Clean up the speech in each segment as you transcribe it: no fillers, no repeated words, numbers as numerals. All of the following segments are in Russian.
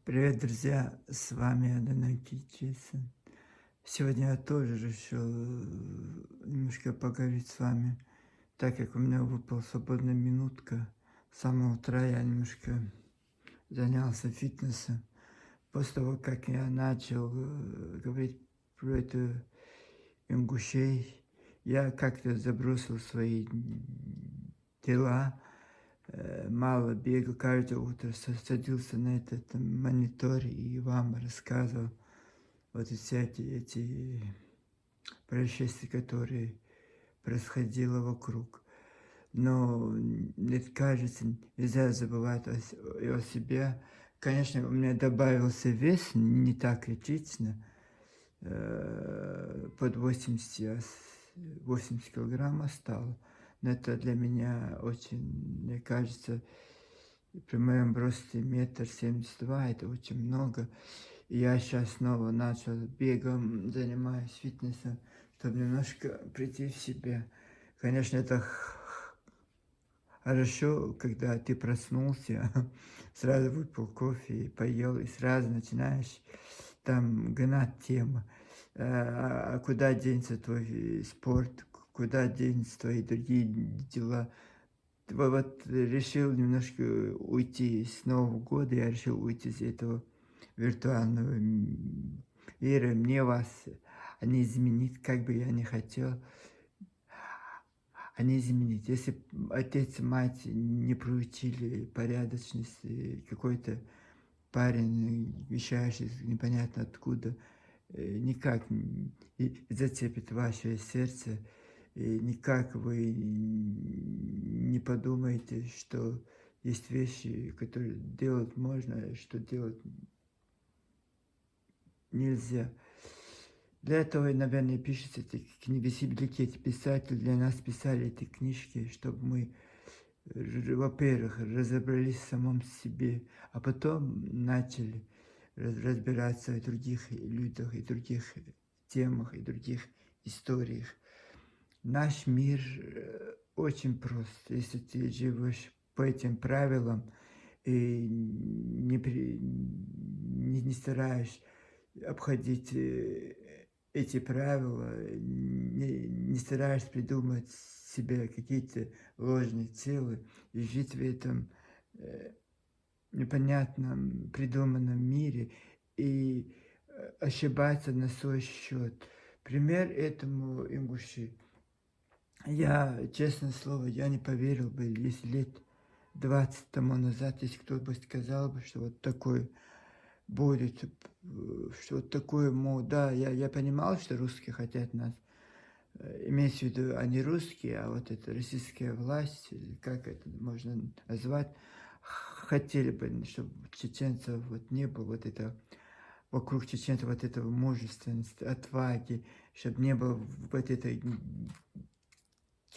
Привет, друзья! С вами Адонакий Джейсон. Сегодня я тоже решил немножко поговорить с вами, так как у меня выпала свободная минутка. С самого утра я немножко занялся фитнесом. После того, как я начал говорить про это ингушей, я как-то забросил свои дела, мало бегал, каждое утро садился на этот монитор и вам рассказывал вот все эти происшествия, которые происходило вокруг. Но мне кажется, нельзя забывать о себе. Конечно, у меня добавился вес, не так критично, под 80 килограмм стало. Но это для меня очень, мне кажется, при моем росте 1,72 м это очень много. И я сейчас снова начал бегом, занимаюсь фитнесом, чтобы немножко прийти в себя. Конечно, это хорошо, когда ты проснулся, сразу выпил кофе, поел, и сразу начинаешь там гнать тему. А куда денется твой спорт, куда денется твои другие дела? Вот решил немножко уйти с Нового года, я решил уйти из этого виртуального мира. Мне вас не изменить, как бы я не хотел, не изменить. Если отец и мать не приучили порядочности, какой-то парень, вещающий непонятно откуда, никак и зацепит ваше сердце, и никак вы не подумаете, что есть вещи, которые делать можно, а что делать нельзя. Для этого, наверное, пишется эти книги, великие эти писатели для нас писали эти книжки, чтобы мы, во-первых, разобрались в самом себе, а потом начали разбираться в других людях и других темах и других историях. Наш мир очень прост. Если ты живешь по этим правилам и не стараешься обходить эти правила, не стараешься придумать себе какие-то ложные цели и жить в этом непонятном придуманном мире и ошибаться на свой счет. Пример этому ингуши. Я, честное слово, я не поверил бы, если лет 20 тому назад, если кто бы сказал бы, что вот такой будет, что вот такое, мол, да, я понимал, что русские хотят нас, имеется в виду, они русские, а вот эта российская власть, или как это можно назвать, хотели бы, чтобы чеченцев вот не было вот это, вокруг чеченцев вот этого мужественности, отваги, чтобы не было вот этой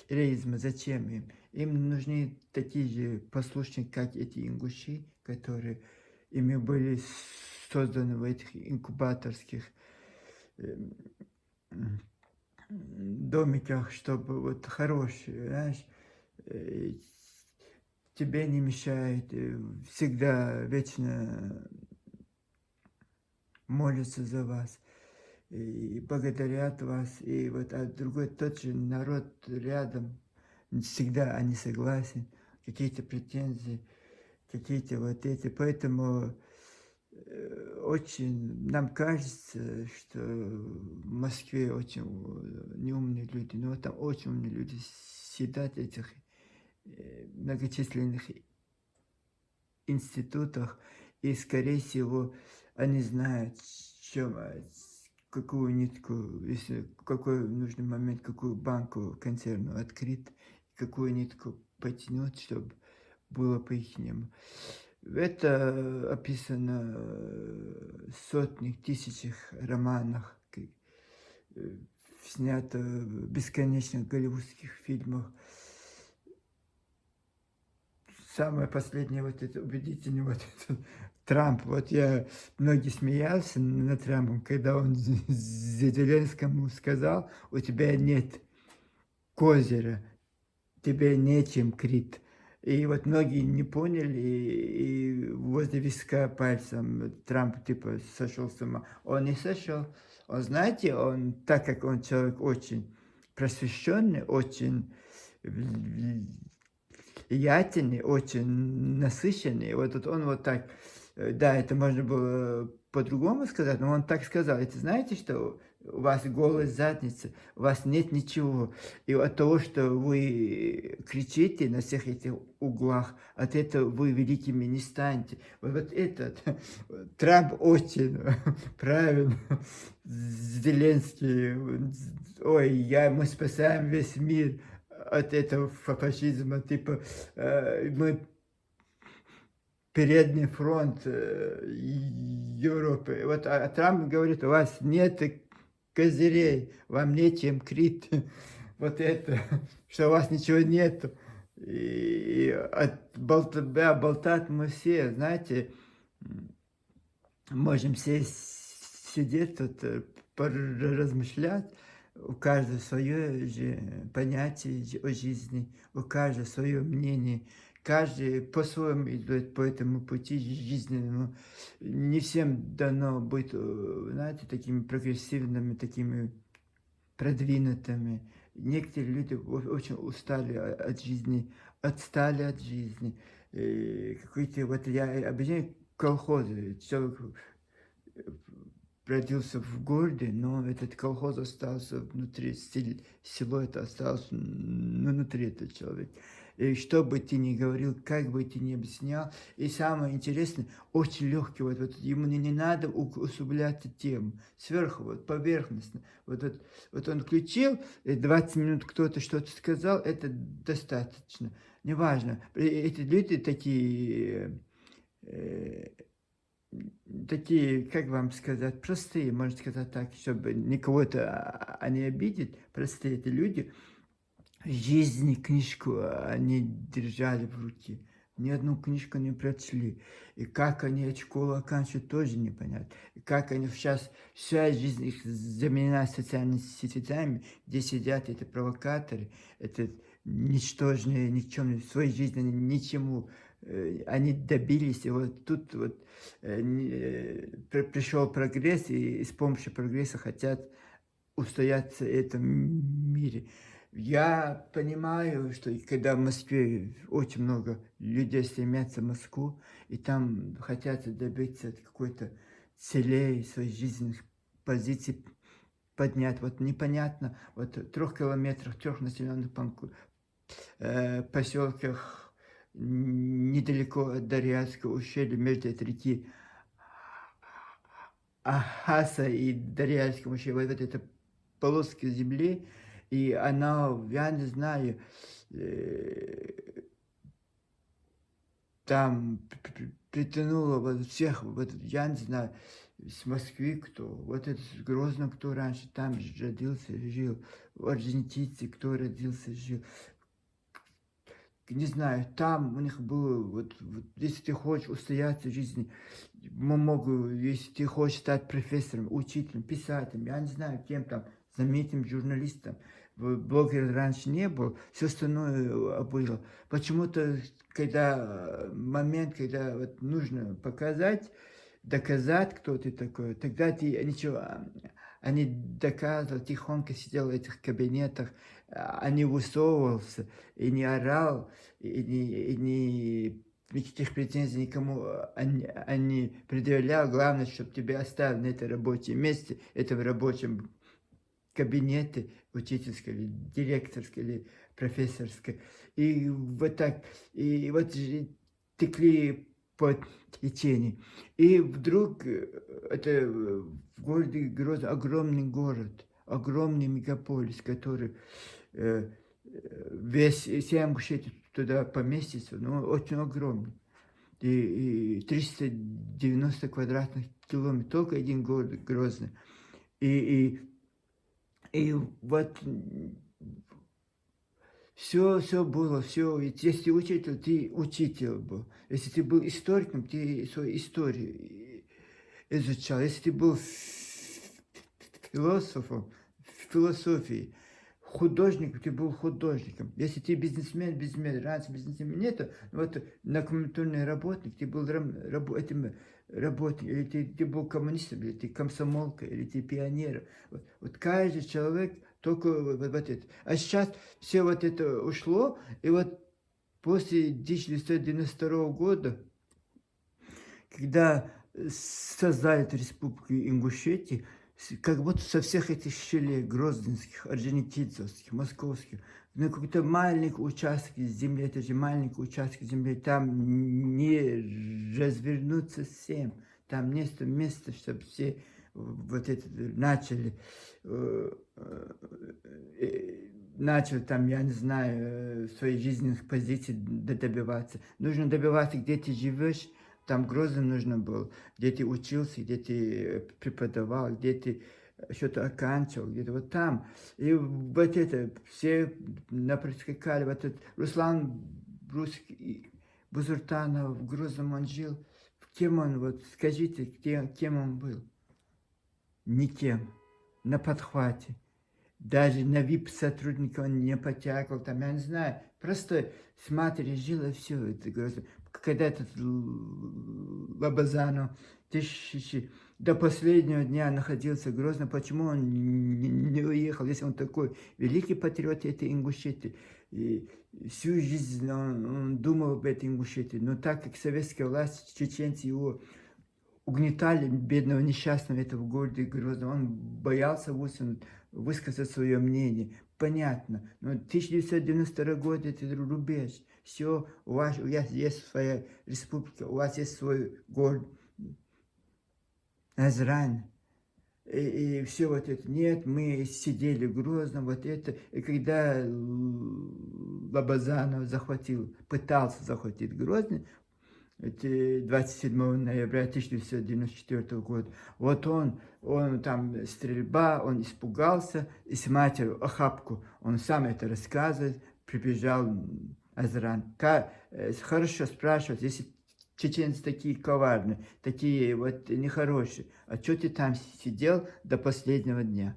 героизма. Зачем им? Им нужны такие же послушники, как эти ингуши, которые ими были созданы в этих инкубаторских домиках, чтобы вот хорошие, знаешь, тебе не мешает, всегда вечно молятся за вас и благодарят вас, и вот а другой тот же народ рядом, всегда они согласен, какие-то претензии, какие-то вот эти, поэтому очень нам кажется, что в Москве очень неумные люди, но там очень умные люди сидят в этих многочисленных институтах, и, скорее всего, они знают, чем, какую нитку, если в какой нужный момент, какую банку консервную открыть, какую нитку потянуть, чтобы было по-ихнему. Это описано в сотнях, тысячах романах, снято в бесконечных голливудских фильмах. Самое последнее, вот это убедительное, вот это Трамп. Вот я, многие смеялся над Трампом, когда он Зеленскому сказал: у тебя нет козыря, тебе нечем крить. И вот многие не поняли, и возле виска пальцем Трамп типа сошел с ума. Он не сошел. Он, знаете, он, так как он человек очень просвещенный, очень влиятельный, очень насыщенный, вот тут он вот так, да, это можно было по-другому сказать, но он так сказал. Это знаете, что у вас голос задницы, у вас нет ничего. И от того, что вы кричите на всех этих углах, от этого вы великими не станете. Вот этот Трамп очень правильно, Зеленский, ой, мы спасаем весь мир от этого фашизма, типа мы передний фронт Европы. Вот Трамп говорит, у вас нет козырей, вам нечем крить. Вот это, что у вас ничего нету. И болтать мы все, знаете, можем все сидеть тут, размышлять. У каждого свое же понятие о жизни, у каждого свое мнение. Каждый по-своему идет по этому пути жизненному. Не всем дано быть, знаете, такими прогрессивными, такими продвинутыми. Некоторые люди очень устали от жизни, отстали от жизни. Какой-то, вот я объясняю, колхозы. Человек родился в городе, но этот колхоз остался внутри, село это осталось внутри этого человека. И что бы ты ни говорил, как бы ты ни объяснял, и самое интересное, очень легкий, вот ему не надо усугублять тему, сверху, вот поверхностно. Вот он включил, и 20 минут кто-то что-то сказал, это достаточно. Неважно, эти люди такие такие, как вам сказать, простые, можно сказать так, чтобы никого-то не обидеть, простые эти люди, жизни книжку они держали в руке, ни одну книжку не прочли. И как они школу оканчивают, тоже непонятно. И как они сейчас, вся жизнь их заменена социальными сетями, где сидят эти провокаторы, это ничтожные, никчемные, в своей жизни они ничему, они добились, и вот тут вот пришел прогресс, и с помощью прогресса хотят устояться в этом мире. Я понимаю, что когда в Москве очень много людей стремятся в Москву, и там хотят добиться какой-то целей, своих жизненных позиций поднять. Вот непонятно, вот в 3 километрах, 3 населенных поселках недалеко от Дарьятского ущелья, между этой реки Ахаса и Дарьятским ущельем, вот эта полоска земли, и она, я не знаю, там притянула вот всех, вот, я не знаю, с Москвы кто, вот это с Грозного, кто раньше там родился, жил, аргентинцы, кто родился, жил. Не знаю, там у них было, вот если ты хочешь устояться в жизни, могу, если ты хочешь стать профессором, учителем, писателем, я не знаю, кем там, знаменитым журналистом, блогер раньше не был, все остальное было. Почему-то, когда момент, когда вот нужно показать, доказать, кто ты такой, тогда ты ничего, не доказывал, тихонько сидел в этих кабинетах, не высовывался и не орал, и никаких претензий никому не предъявлял. Главное, чтобы тебя оставили на это рабочем месте, это в рабочем кабинете учительской, или директорской, или профессорской. И вот так, и вот текли по течению. И вдруг это в городе Грозный, огромный город, огромный мегаполис, который весь, если я могу туда поместиться, но очень огромный. И 390 квадратных километров, только один город Грозный. И вот все было, все. Если учитель, ты учитель был. Если ты был историком, ты свою историю изучал. Если ты был философом, в философии, художник, ты был художником. Если ты бизнесмен, раньше бизнесмена нету, вот на коммунитарный работник, ты был этим работник, или ты был коммунистом, или ты комсомолка, или ты пионер. Вот каждый человек только вот это. А сейчас все вот это ушло, и вот после 1992 года, когда создали эту республику Ингушетии, как будто со всех этих щелей грозненских, орджоникидзевских, московских, на какой-то маленький участок земли, это же маленький участок земли, там не развернуться всем, там нет места, чтобы все вот это начали, начали там, я не знаю, своей жизненных позиций добиваться. Нужно добиваться, где ты живешь. Там Грозным нужно было, где ты учился, где ты преподавал, где ты что-то оканчивал, где-то вот там. И вот это, все наприскакали, вот этот Руслан Русский, Бузуртанов, в Грозном он жил. Кем он, вот скажите, кем он был? Никем, на подхвате. Даже на вип-сотрудника он не потягивал, там, я не знаю, просто с матерью жил, и все, это Грозно. Когда этот Лобазанов до последнего дня находился в Грозном, почему он не уехал, если он такой великий патриот этой Ингушетии. И всю жизнь он думал об этой Ингушетии, но так как советская власть, чеченцы его угнетали, бедного несчастного этого города Грозного, он боялся высказать свое мнение. Понятно, но 1992 год это рубеж. Все, у вас есть своя республика, у вас есть свой город Назрань. И все вот это. Нет, мы сидели в Грозном, вот это. И когда Лобазанов пытался захватить Грозный, это 27 ноября 1994 года, вот он там стрельба, он испугался, и с матерью охапку, он сам это рассказывает, прибежал Азран. Хорошо спрашивать, если чеченцы такие коварные, такие вот нехорошие, а что ты там сидел до последнего дня?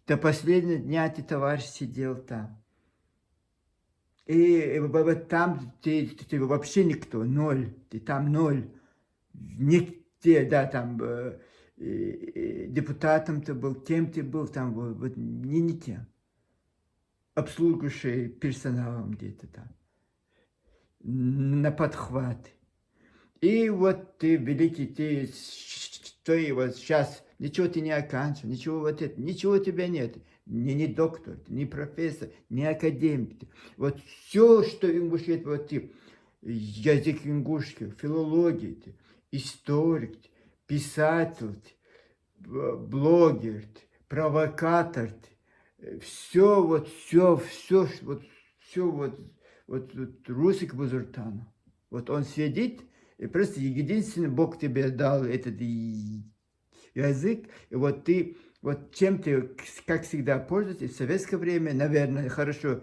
До последнего дня ты, товарищ, сидел там. И вот там ты вообще никто, ноль, ты там ноль. Нигде, да, там депутатом ты был, кем ты был, там вот никем. Обслуживающий персоналом где-то там. На подхват. И вот ты великий, ты вот сейчас, ничего ты не оканчивал, ничего вот это, ничего у тебя нет. Ни доктор, ни профессор, ни академик. Вот все, что ингушет, вот ты, язык ингушский, филология, ты, историк, ты, писатель, ты, блогер, ты, провокатор, ты, все вот Русик Бузуртанов. Вот он сидит, и просто единственный Бог тебе дал этот язык, и вот ты, вот чем ты, как всегда, пользуешься, в советское время, наверное, хорошо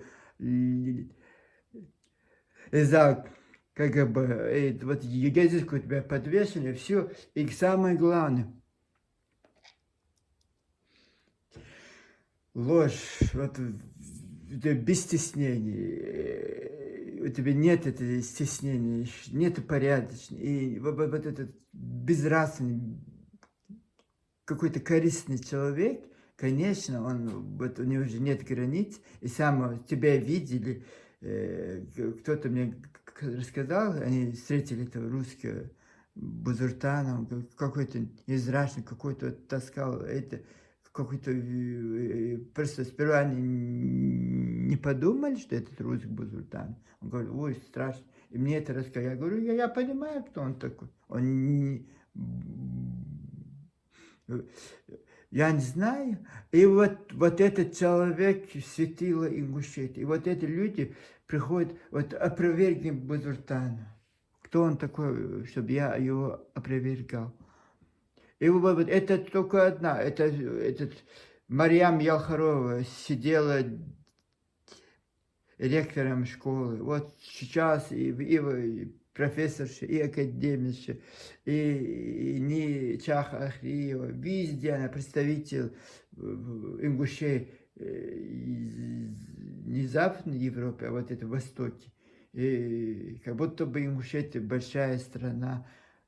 за КГБ, вот язык у тебя подвешен, и все, и самое главное, ложь, вот без стеснений, у тебя нет этого стеснения, нет порядочности, и вот этот безнравственный, какой-то корыстный человек, конечно, вот у него уже нет границ, и сам тебя видели, кто-то мне рассказал, они встретили этого русского Бузуртана, какой-то израчный, какой-то таскал это, какой-то, просто сперва они не подумали, что это русский Бузуртан. Он говорит, ой, страшно. И мне это рассказали. Я говорю, я понимаю, кто он такой. Я не знаю. И вот этот человек светило Ингушетии. И вот эти люди приходят, вот опровергни Бузуртана. Кто он такой, чтобы я его опровергал? И вот это только одна. Этот Марьям Ялхарова сидела ректором школы. Вот сейчас и профессорша, и академичка, и Ничах Ахриева, везде она представитель ингушей, не Западной Европе, а вот это Востоке. И как будто бы Ингушетия большая страна,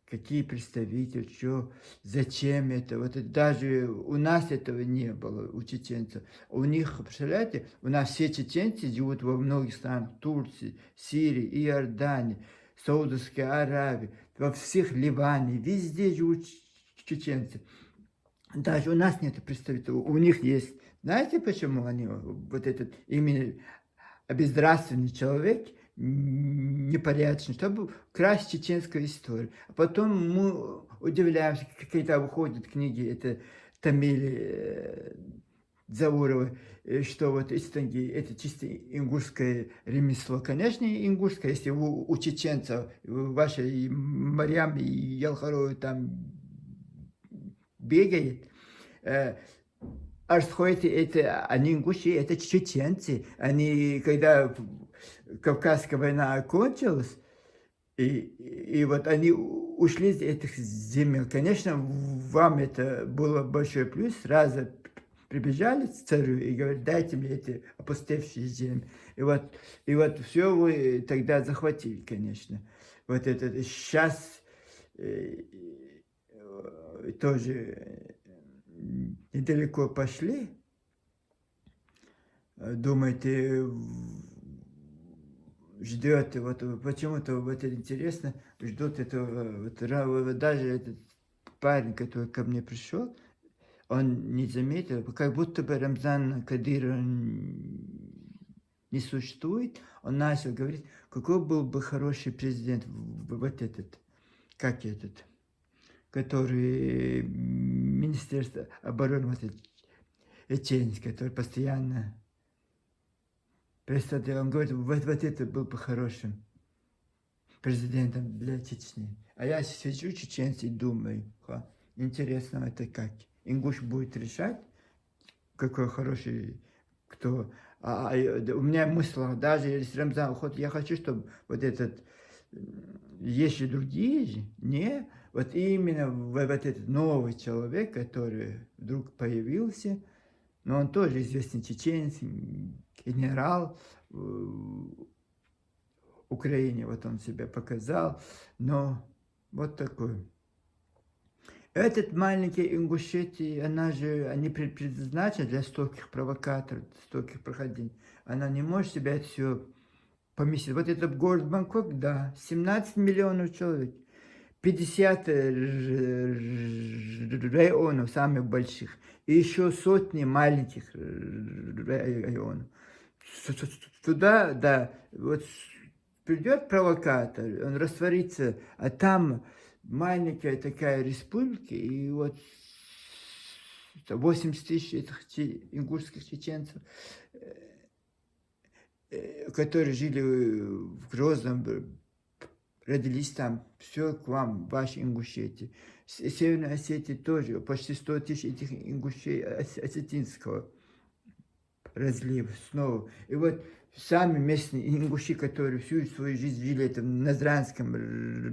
какие представители, что, зачем это. Вот это, даже у нас этого не было, у чеченцев. У них, представляете, у нас все чеченцы живут во многих странах, Турции, Сирии, Иордании, Саудовской Аравии, во всех Ливане, везде живут чеченцы. Даже у нас нет представителей, у них есть. Знаете, почему они, вот этот именно безнравственный человек, непорядочный, чтобы красть чеченскую историю. А потом мы удивляемся, когда выходят книги, это Тамили Зауровой, что вот Истанги, это чисто ингушское ремесло. Конечно, ингушское, если у чеченцев, ваша и Марьям, и Ялхарова там бегает, Арсхойты это, они ингуши, это чеченцы. Они, когда Кавказская война окончилась, и вот они ушли из этих земель. Конечно, вам это было большой плюс. Сразу прибежали к царю и говорят, дайте мне эти опустевшие земли. И вот все вы тогда захватили, конечно. Вот это сейчас тоже недалеко пошли. Думаете, ждет, вот почему-то вот это интересно, ждут этого, вот, даже этот парень, который ко мне пришел, он не заметил, как будто бы Рамзан Кадыров не существует, он начал говорить, какой был бы хороший президент, вот этот, как этот, который Министерство обороны, вот этот, который постоянно представлял, он говорит, вот это был бы хорошим президентом для Чечни. А я сижу, чеченцы, и думаю, интересно, это как? Ингуш будет решать, какой хороший, кто. У меня мысль, даже если Рамзан уходит, я хочу, чтобы вот этот, есть и другие, не, вот именно вот этот новый человек, который вдруг появился, но он тоже известный чеченец, генерал в Украине, вот он себя показал, но вот такой. Этот маленький Ингушетия, они предназначены для стольких провокаторов, стольких проходений. Она не может себя это все поместить. Вот этот город Бангкок, да, 17 миллионов человек, 50 районов самых больших, и еще сотни маленьких районов. Туда, да, вот придет провокатор, он растворится, а там маленькая такая республика, и вот 80 тысяч этих ингушских чеченцев, которые жили в Грозном, родились там, все к вам, ваши Ингушетии. Северной Осетии тоже, почти 100 тысяч этих ингушей осетинского разлива снова. И вот сами местные ингуши, которые всю свою жизнь жили в Назранском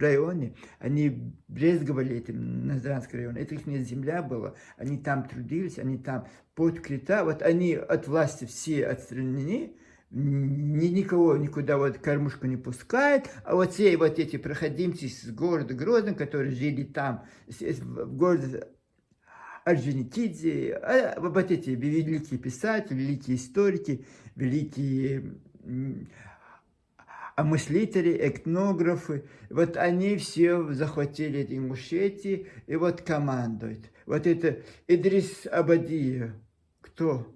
районе, они брезговали этим Назранским районом. Это их земля была, они там трудились, они там под Крита, вот они от власти все отстранены, никого никуда вот кормушку не пускает, а вот все вот эти проходимцы с города Грозного, которые жили там, в городе Орджоникидзе, вот эти великие писатели, великие историки, великие мыслители, этнографы, вот они все захватили эти Ингушетии и вот командуют. Вот это Идрис Абадия, кто?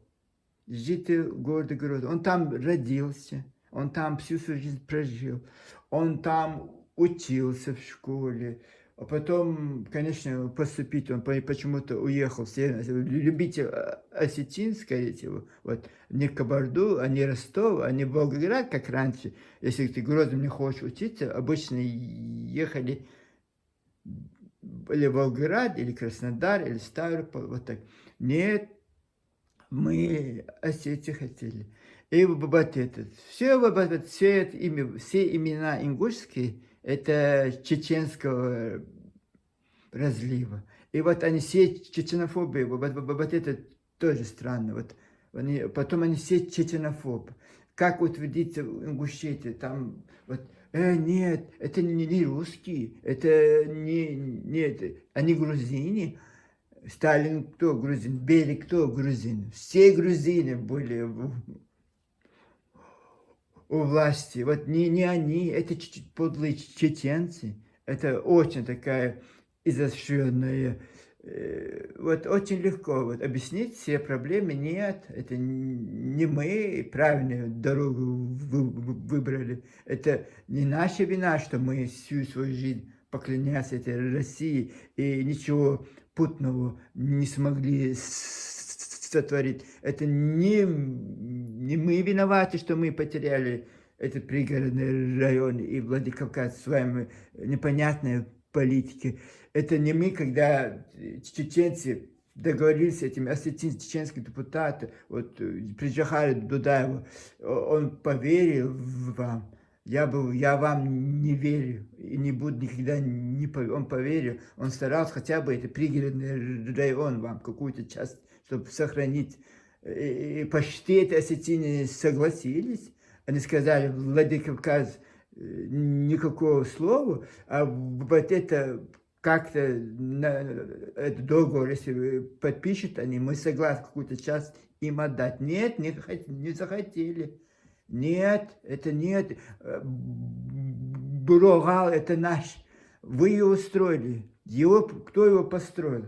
Житель города Грозного. Он там родился, он там всю свою жизнь прожил, он там учился в школе, а потом, конечно, поступить, он почему-то уехал в Северную, любитель осетин, скорее всего, вот, не Кабарду, а не Ростов, а не Волгоград, как раньше. Если ты в Грозном не хочешь учиться, обычно ехали или в Волгоград, или Краснодар, или Ставрополь, вот так. Нет, мы Осетию хотели. И вот это, все имена ингушские, это чеченского разлива. И вот они все чеченофобии, вот это тоже странно. Вот Потом они все чеченофобы. Как вот видите в Ингушетии, там вот, нет, это не русские, это нет, они грузины. Сталин кто грузин? Берия кто грузин? Все грузины были у власти. Вот не они, это подлые чеченцы. Это очень такая изощренная. Вот очень легко вот объяснить все проблемы. Нет, это не мы правильную дорогу выбрали. Это не наша вина, что мы всю свою жизнь поклонялись этой России и ничего путного не смогли сотворить. Это не мы виноваты, что мы потеряли этот пригородный район и Владикавказ с вами непонятная политика. Это не мы, когда чеченцы договорились с этими осетинскими депутатами, вот при Джахаре Дудаеву, он поверил в вам. Я вам не верю и не буду никогда не поверю. Он поверил, он старался хотя бы это пригородный район вам, какую-то часть, чтобы сохранить. И почти эти осетины согласились. Они сказали, Владикавказ никакого слова, а вот это как-то этот договор, если вы подпишут они, мы согласны какую-то часть им отдать. Нет, не захотели. Нет, это нет. Бурогал это наш. Вы его устроили. Кто его построил?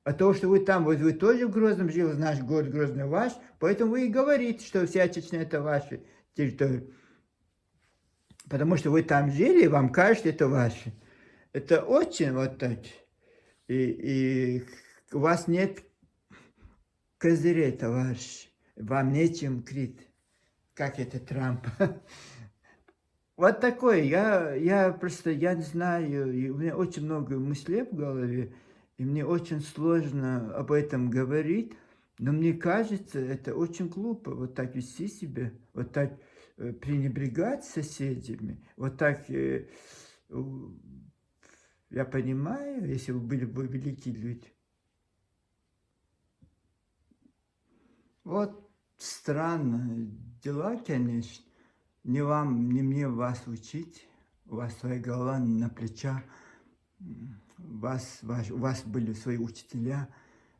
А то, что вы там, вот вы тоже в Грозном жили, наш город Грозный ваш, поэтому вы и говорите, что вся Чечня это ваша территория. Потому что вы там жили, и вам кажется, это ваше. Это очень вот так. И у вас нет козырей, товарищ. Вам нечем крыть. Как это Трамп. Вот такое. Я просто, я не знаю, и у меня очень много мыслей в голове, и мне очень сложно об этом говорить, но мне кажется, это очень глупо, вот так вести себя, вот так пренебрегать соседями, вот так, я понимаю, если вы были бы великие люди. Вот странно дела, конечно. Не вам, не мне вас учить. У вас своя голова на плечах. У вас были свои учителя.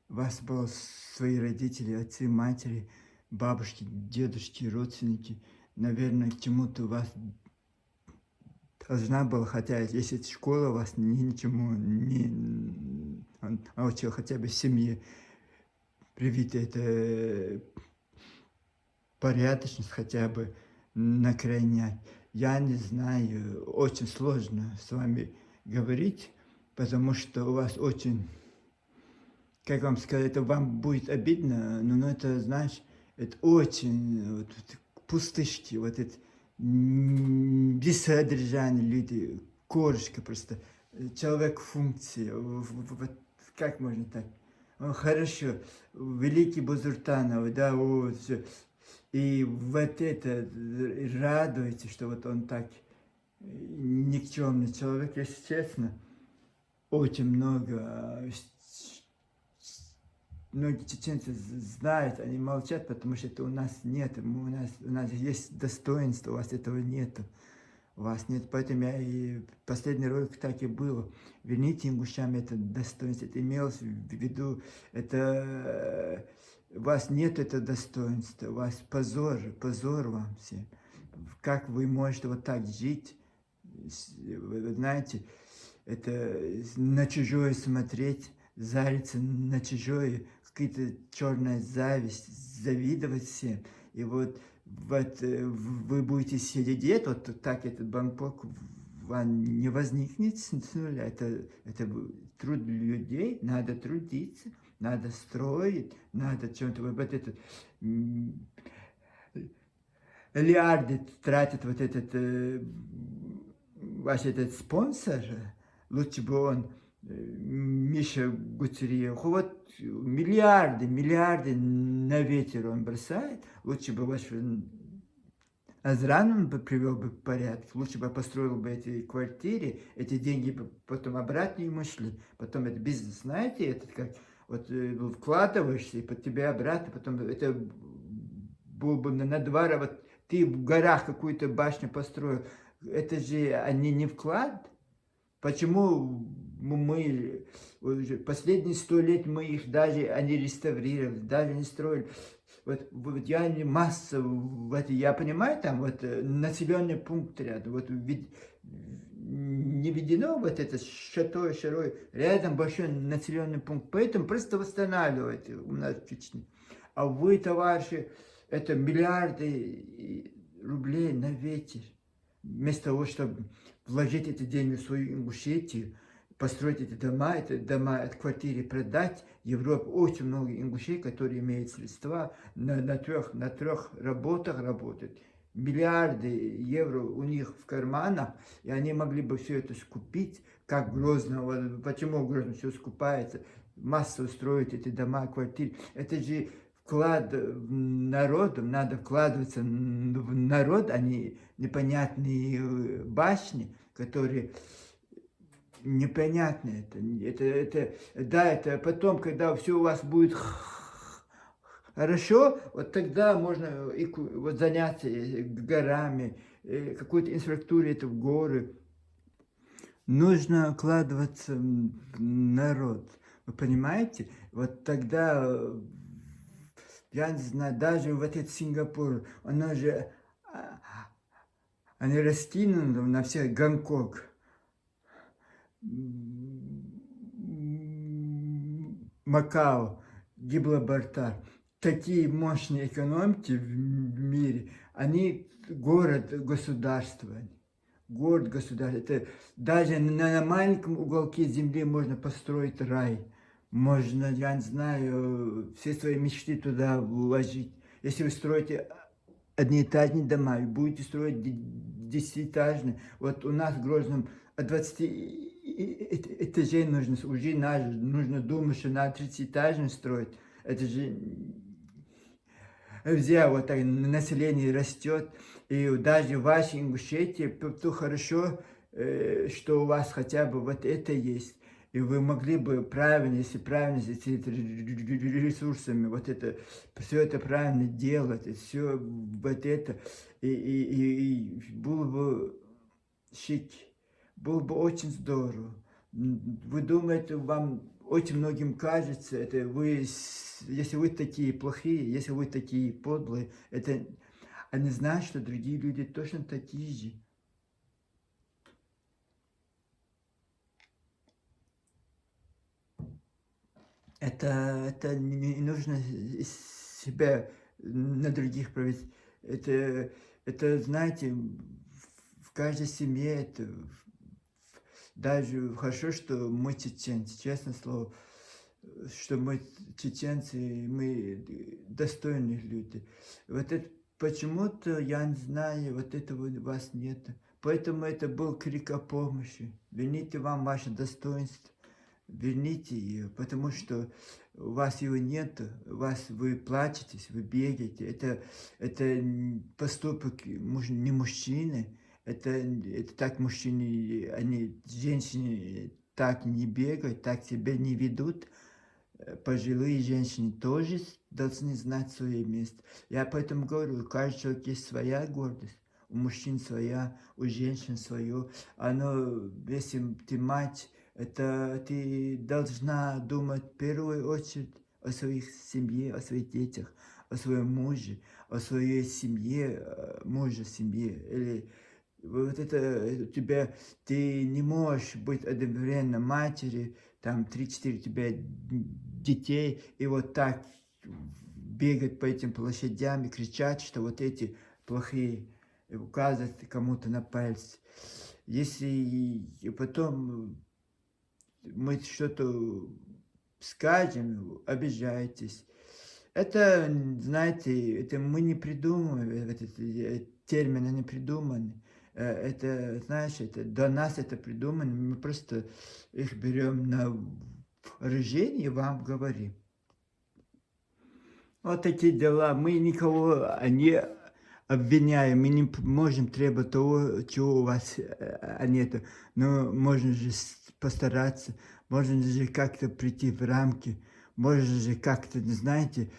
У вас были свои родители, отцы, матери, бабушки, дедушки, родственники. Наверное, к чему-то у вас должна была, хотя если школа вас ничему не научила, хотя бы в семье привить это порядочность хотя бы накренять. Я не знаю, очень сложно с вами говорить, потому что у вас очень, как вам сказать, это вам будет обидно, но это, знаешь, это очень вот, пустышки, вот это без содержания люди, корочка просто, человек функции, вот, как можно так? Хорошо, великий Бузуртанов, да, вот, все. И вот это радуется, что вот он так никчемный человек, если честно. Очень многие чеченцы знают, они молчат, потому что это у нас нет, у нас есть достоинство, у вас этого нет. У вас нет, поэтому я и последний ролик так и было. Верните ингушам это достоинство, это имелось в виду, это у вас нет этого достоинства, у вас позор вам всем. Как вы можете вот так жить, вы знаете, это на чужое смотреть, зариться на чужое, какая-то черная зависть, завидовать всем. И вот вы будете сидеть, вот так этот Бангкок вам не возникнет с нуля. Это труд людей, надо трудиться, надо строить, надо чем-то, вот этот миллиарды тратит вот этот ваш этот спонсор, лучше бы он, Миша Гуцериев, вот миллиарды на ветер он бросает, лучше бы ваш Азран он бы привел бы в порядок, лучше бы построил бы эти квартиры, эти деньги бы потом обратно ему шли, потом это бизнес, знаете, это как вот вкладываешься, и под тебя обратно, потом это был бы на 2, вот ты в горах какую-то башню построил, это же они не вклад? Почему мы уже последние 100 лет мы их даже они реставрировали, даже не строили. Вот я не масса, вот я понимаю, там вот населенный пункт рядом, вот не введено вот это шато, шарой, рядом большой населенный пункт, поэтому просто восстанавливайте у нас в Чечне. А вы, товарищи, это миллиарды рублей на ветер. Вместо того, чтобы вложить эти деньги в свою Ингушетию, построить эти дома от квартиры продать. Европа очень много ингушей, которые имеют средства, на трех работах работают. Миллиарды евро у них в карманах, и они могли бы все это скупить, как Грозно. Вот почему в Грозном все скупается? Массово строить эти дома, квартиры. Это же вклад в народ, надо вкладываться в народ, а не непонятные башни, которые непонятно это потом, когда все у вас будет хорошо, вот тогда можно вот заняться горами, какой-то инфраструктуре, это в горы. Нужно вкладываться в народ, вы понимаете? Вот тогда, я не знаю, даже вот этот Сингапур, оно же, они растянуты на всех Гонконг. Макао, Гибралтар, такие мощные экономики в мире, они город-государство. Город-государство. Это даже на маленьком уголке земли можно построить рай. Можно, я не знаю, все свои мечты туда вложить. Если вы строите одноэтажные дома и будете строить 10-этажные. Вот у нас в Грозном от 20 этажей нужно думать, что надо 30-этажный строить. Это же нельзя, вот так население растет. И даже в вашей Ингушетии, то хорошо, что у вас хотя бы вот это есть. И вы могли бы правильно, если правильно, с ресурсами, вот это, все это правильно делать, и все вот это, и было бы шик, было бы очень здорово. Вы думаете, вам очень многим кажется, это вы, если вы такие плохие, если вы такие подлые, это они знают, что другие люди точно такие же. Это не нужно себя на других проверить. Это, знаете, в каждой семье, это даже хорошо, что мы чеченцы, честное слово, что мы чеченцы, мы достойные люди. Вот это почему-то, я не знаю, вот этого у вас нет. Поэтому это был крик о помощи. Верните вам ваше достоинство. Верните ее, потому что у вас его нет, вы плачетесь, вы бегаете. Это поступок не мужчины, это так мужчины, женщины так не бегают, так себя не ведут. Пожилые женщины тоже должны знать свое место. Я поэтому говорю, у каждого человека есть своя гордость. У мужчин своя, у женщин свое. Если ты мать, это ты должна думать в первую очередь о своих семье, о своих детях, о своем муже, о своей семье, муже, семье. Или вот это у тебя, ты не можешь быть одновременно матерью, там 3-4 у тебя детей, и вот так бегать по этим площадям и кричать, что вот эти плохие, и указывать кому-то на пальцы. Если потом мы что-то скажем, обижаетесь. Это, знаете, это мы не придумываем, этот термины не придуманы. Это, знаешь, это до нас это придумано, мы просто их берем на вооружение и вам говорим. Вот такие дела. Мы никого не обвиняем, мы не можем требовать того, чего у вас нет. Но можно же постараться, можно же как-то прийти в рамки. Можно же как-то, знаете,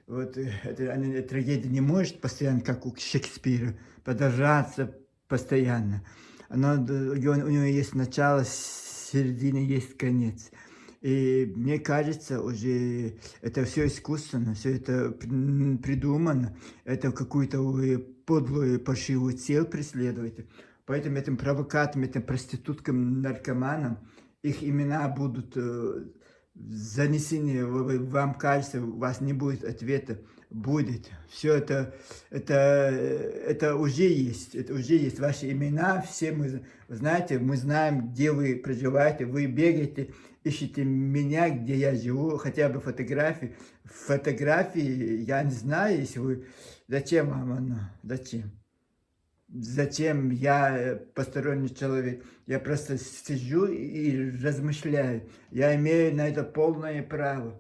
вот трагедия не может постоянно, как у Шекспира, продолжаться постоянно. У него есть начало, середина, есть конец. И мне кажется, уже это все искусственно, все это придумано, это какую-то вы подлую, паршивую цель преследуете. Поэтому этим провокаторам, этим проституткам, наркоманам, их имена будут занесены, вам кажется, у вас не будет ответа, будет. Все это уже есть, это уже есть ваши имена, все мы, знаете, мы знаем, где вы проживаете, вы бегаете, ищите меня, где я живу, хотя бы фотографии. Фотографии, я не знаю, если вы... Зачем вам оно? Зачем? Зачем я посторонний человек? Я просто сижу и размышляю. Я имею на это полное право.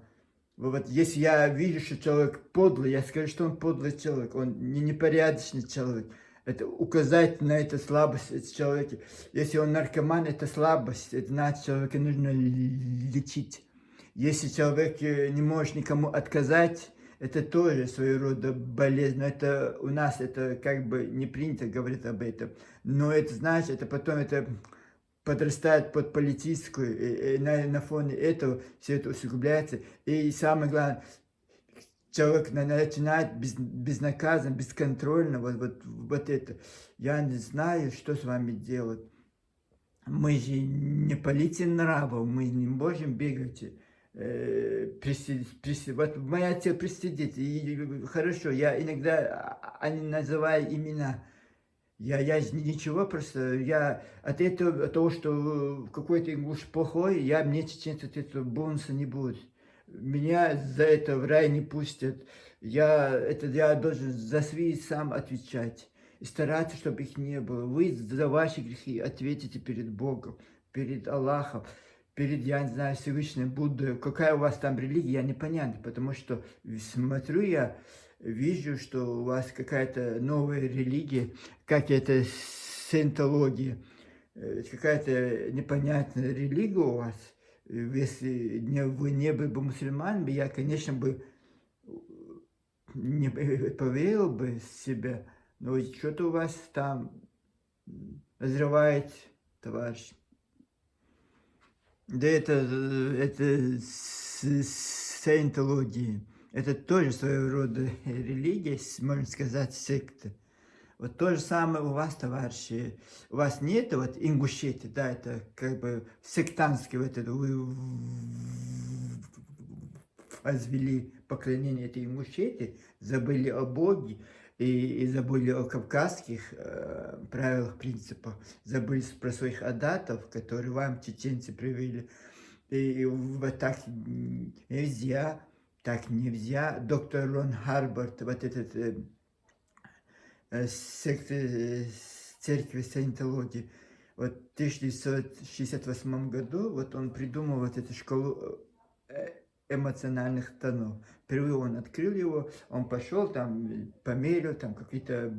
Вот если я вижу, что человек подлый, я скажу, что он подлый человек, он непорядочный человек. Это указать на эту слабость человека. Если он наркоман, это слабость, это значит, человека нужно лечить. Если человек не может никому отказать, это тоже своего рода болезнь. Но это у нас это как бы не принято говорить об этом. Но это значит, это потом это подрастает под политическую, и на фоне этого все это усугубляется. И самое главное, человек начинает безнаказанно, бесконтрольно, вот это. Я не знаю, что с вами делать. Мы же не полиция нравов, мы не можем бегать, вот моя цель пристыдить, и хорошо, я иногда называю имена, я ничего, просто я от этого, от того, что какой-то инглиш плохой, мне чеченцы от этого бонуса не будет. Меня за это в рай не пустят. Я должен за свои сам отвечать. И стараться, чтобы их не было. Вы за ваши грехи ответите перед Богом, перед Аллахом, перед, я не знаю, Всевышним Буддой. Какая у вас там религия, непонятно, потому что смотрю я, вижу, что у вас какая-то новая религия, как это сcientология, какая-то непонятная религия у вас. Если вы не были бы мусульманами, я, конечно, бы не поверил бы в себя, но что-то у вас там разрывает, товарищ. Да это сcientология. Это тоже своего рода религия, можно сказать, секта. Вот то же самое у вас, товарищи. У вас нет вот Ингушетии, да, это как бы сектантский вот это, вы возвели поклонение этой Ингушетии, забыли о Боге и забыли о кавказских правилах, принципах, забыли про своих адатов, которые вам чеченцы привели. И вот так нельзя, так нельзя. Доктор Рон Харбард, вот этот секты церкви сcientологии, вот в 1968 году вот он придумал вот эту школу эмоциональных тонов. Впервые он открыл его, он пошел там, померил там какие-то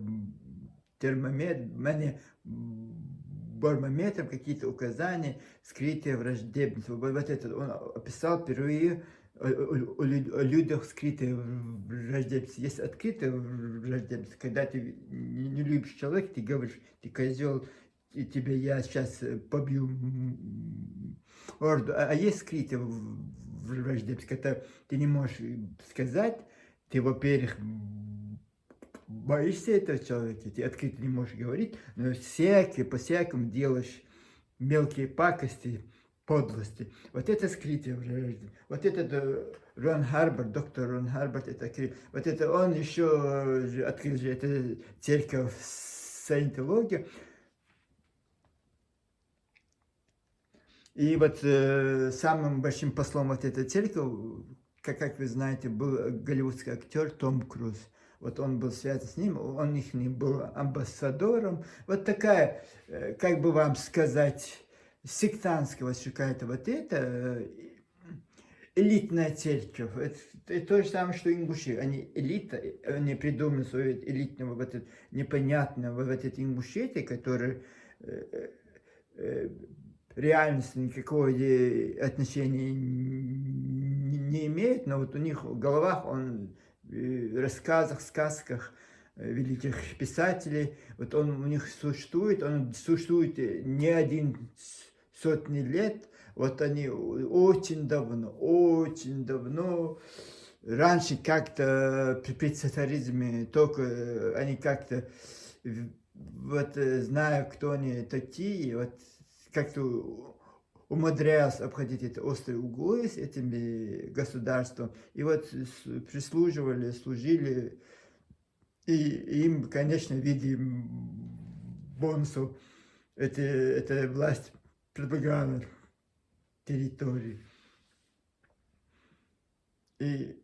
барометром, какие-то указания, скрытые враждебность. Вот это он описал впервые о людях скрытые враждебность. Есть открытая враждебность, когда ты не любишь человека, ты говоришь, ты козел, и тебя я сейчас побью орду. А есть скрытая враждебность, когда ты не можешь сказать, ты, во-первых, боишься этого человека, ты открыто не можешь говорить, но по-всякому делаешь мелкие пакости, подлости. Вот это скрытие вражды. Вот это Рон Харбард, доктор Рон Харбард, вот это он еще открыл же эту церковь сcientологию. И вот самым большим послом вот этой церкви, как вы знаете, был голливудский актер Том Круз. Вот он был связан с ним, он их был амбассадором. Вот такая, как бы вам сказать, сектантская вот какая-то вот это элитная церковь. Это то же самое, что ингуши. Они элита, они придумали свою элитного вот это непонятного вот это ингушетия, который реальности никакого отношения не имеют, но вот у них в головах он рассказах, сказках великих писателей, вот он у них существует, он существует не один сотни лет, вот они очень давно, раньше как-то при царизме только они как-то, вот зная, кто они такие, вот как-то умудрялся обходить эти острые углы с этими государством, и вот прислуживали, служили, и им, конечно, в виде бонусов эта власть предлагала территории. И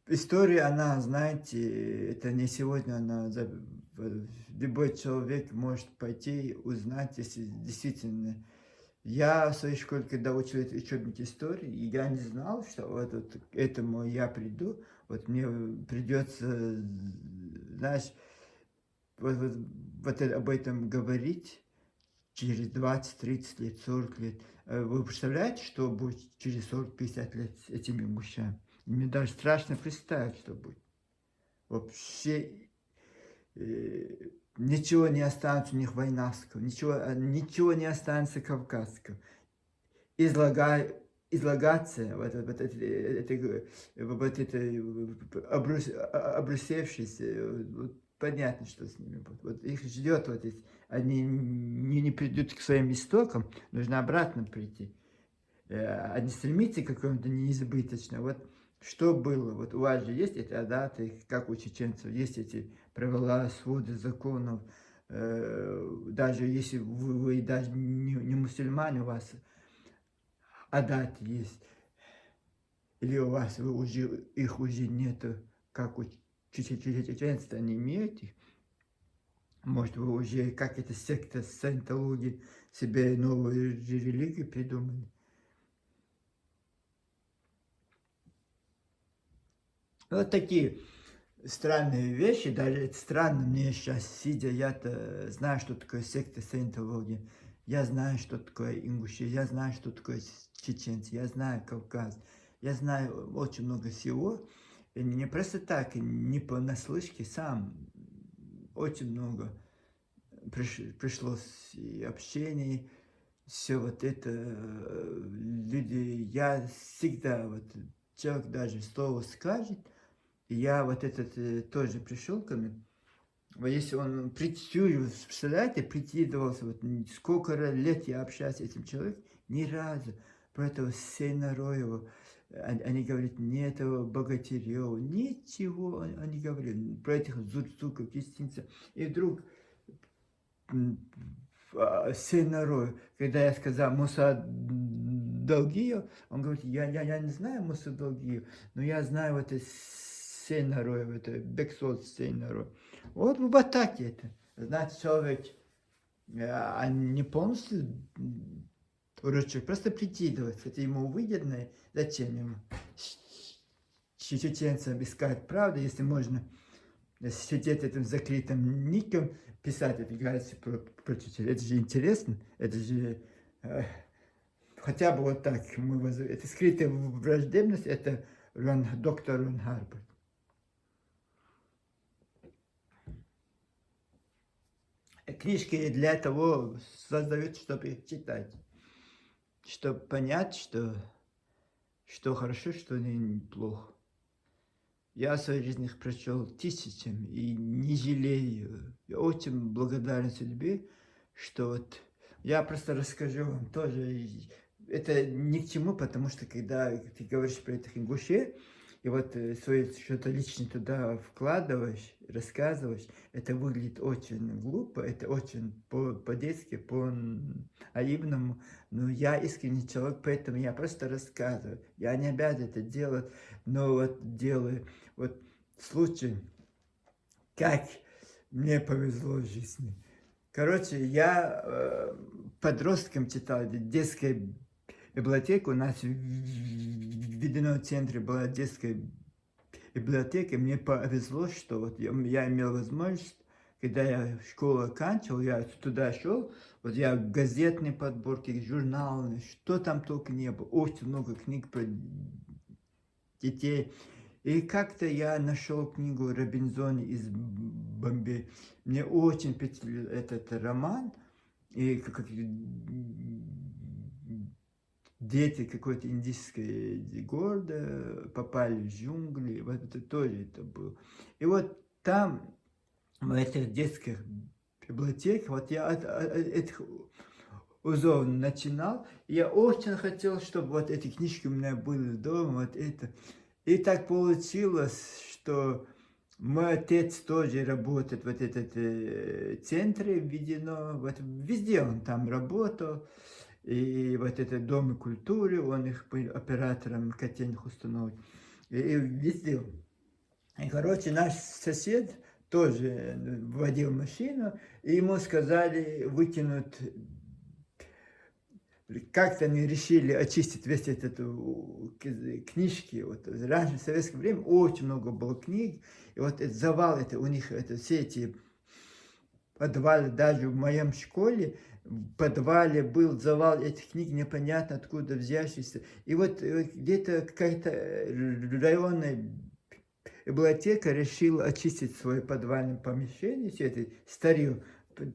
история, она, знаете, это не сегодня, она любой человек может пойти узнать, если действительно. Я в своей школе, когда учил учебник истории, я не знал, что вот к этому я приду, вот мне придется, знаешь, об этом говорить через 20, 30 лет, 40 лет. Вы представляете, что будет через 40-50 лет с этими мужчинами? Мне даже страшно представить, что будет. Вообще ничего не останется у них войнавского, ничего не останется кавказского. Излагаться, вот это обрусевшиеся, вот понятно, что с ними будет. Вот их ждет вот эти, они не придут к своим истокам, нужно обратно прийти. Они стремятся к какому-то неизбыточному. Вот что было, вот у вас же есть эти адаты, как у чеченцев, есть эти правила, своды законов, даже если вы даже не мусульмане, у вас адаты есть, или у вас их уже нету, как у чеченцев, они имеют их, может вы уже, как эта секта саентологии, себе новую религию придумали. Вот такие странные вещи, даже это странно мне сейчас, сидя, я-то знаю, что такое секта саентологии, я знаю, что такое Ингушия, я знаю, что такое чеченцы, я знаю Кавказ, я знаю очень много всего, и не просто так, не понаслышке, сам очень много пришлось и общений, все вот это, люди, я всегда, вот человек даже слово скажет, я вот этот тоже пришел ко мне, если он представляете, прикидывался, вот сколько лет я общаюсь с этим человеком, ни разу про этого Сейнароева, они говорят, не этого Богатырева, ничего они говорили, про этих Зурцуков, Кистинцев, и вдруг Сейнароев, когда я сказал Муса Долгиев, он говорит, я не знаю Муса Долгиев, но я знаю вот это Сейнароев, это Бексот Сейнароев. Вот так это. Значит, человек не полностью дурачок, просто прикидывается. Это ему выгодно. Зачем ему чеченцам искать правду, если можно сидеть этим закрытым ником, писать офигации про чеченцев. Это же интересно. Это же хотя бы вот так. Это скрытая враждебность, это доктор Рон Харпер. Книжки для того создают, чтобы их читать, чтобы понять, что хорошо, что неплохо. Я в своей жизни их прочел тысячами и не жалею. Я очень благодарен судьбе, что вот я просто расскажу вам тоже. Это ни к чему, потому что когда ты говоришь про этих ингушей, и вот свое что-то личное туда вкладываешь, рассказываешь, это выглядит очень глупо, это очень по-детски, по-наивному, но я искренний человек, поэтому я просто рассказываю. Я не обязан это делать, но вот делаю. Вот случай, как мне повезло в жизни. Короче, я подростком читал детская библиотека, у нас в Веденном центре была детская библиотека, мне повезло, что вот я имел возможность, когда я школу оканчивал, я туда шел, вот я газетные подборки, журналы, что там только не было, очень много книг про детей. И как-то я нашел книгу «Робинзон из Бомбея». Мне очень впечатлил этот роман. И как дети какой-то индийской города попали в джунгли. Вот это тоже это было. И вот там, в этих детских библиотеках, вот я от этих узов начинал. И я очень хотел, чтобы вот эти книжки у меня были дома, вот это. И так получилось, что мой отец тоже работает в этот центре введено, вот везде он там работал, и вот это Доме культуры, он их был оператором котельных установок, и везде. И, короче, наш сосед тоже водил машину, и ему сказали выкинуть. Как-то они решили очистить весь этот книжки. Вот раньше в советское время очень много было книг, и вот этот завал, это у них это все эти подвалы, даже в моем школе в подвале был завал этих книг, непонятно откуда взявшиеся. И вот где-то какая-то районная библиотека решила очистить свое подвальное помещение, все это старье,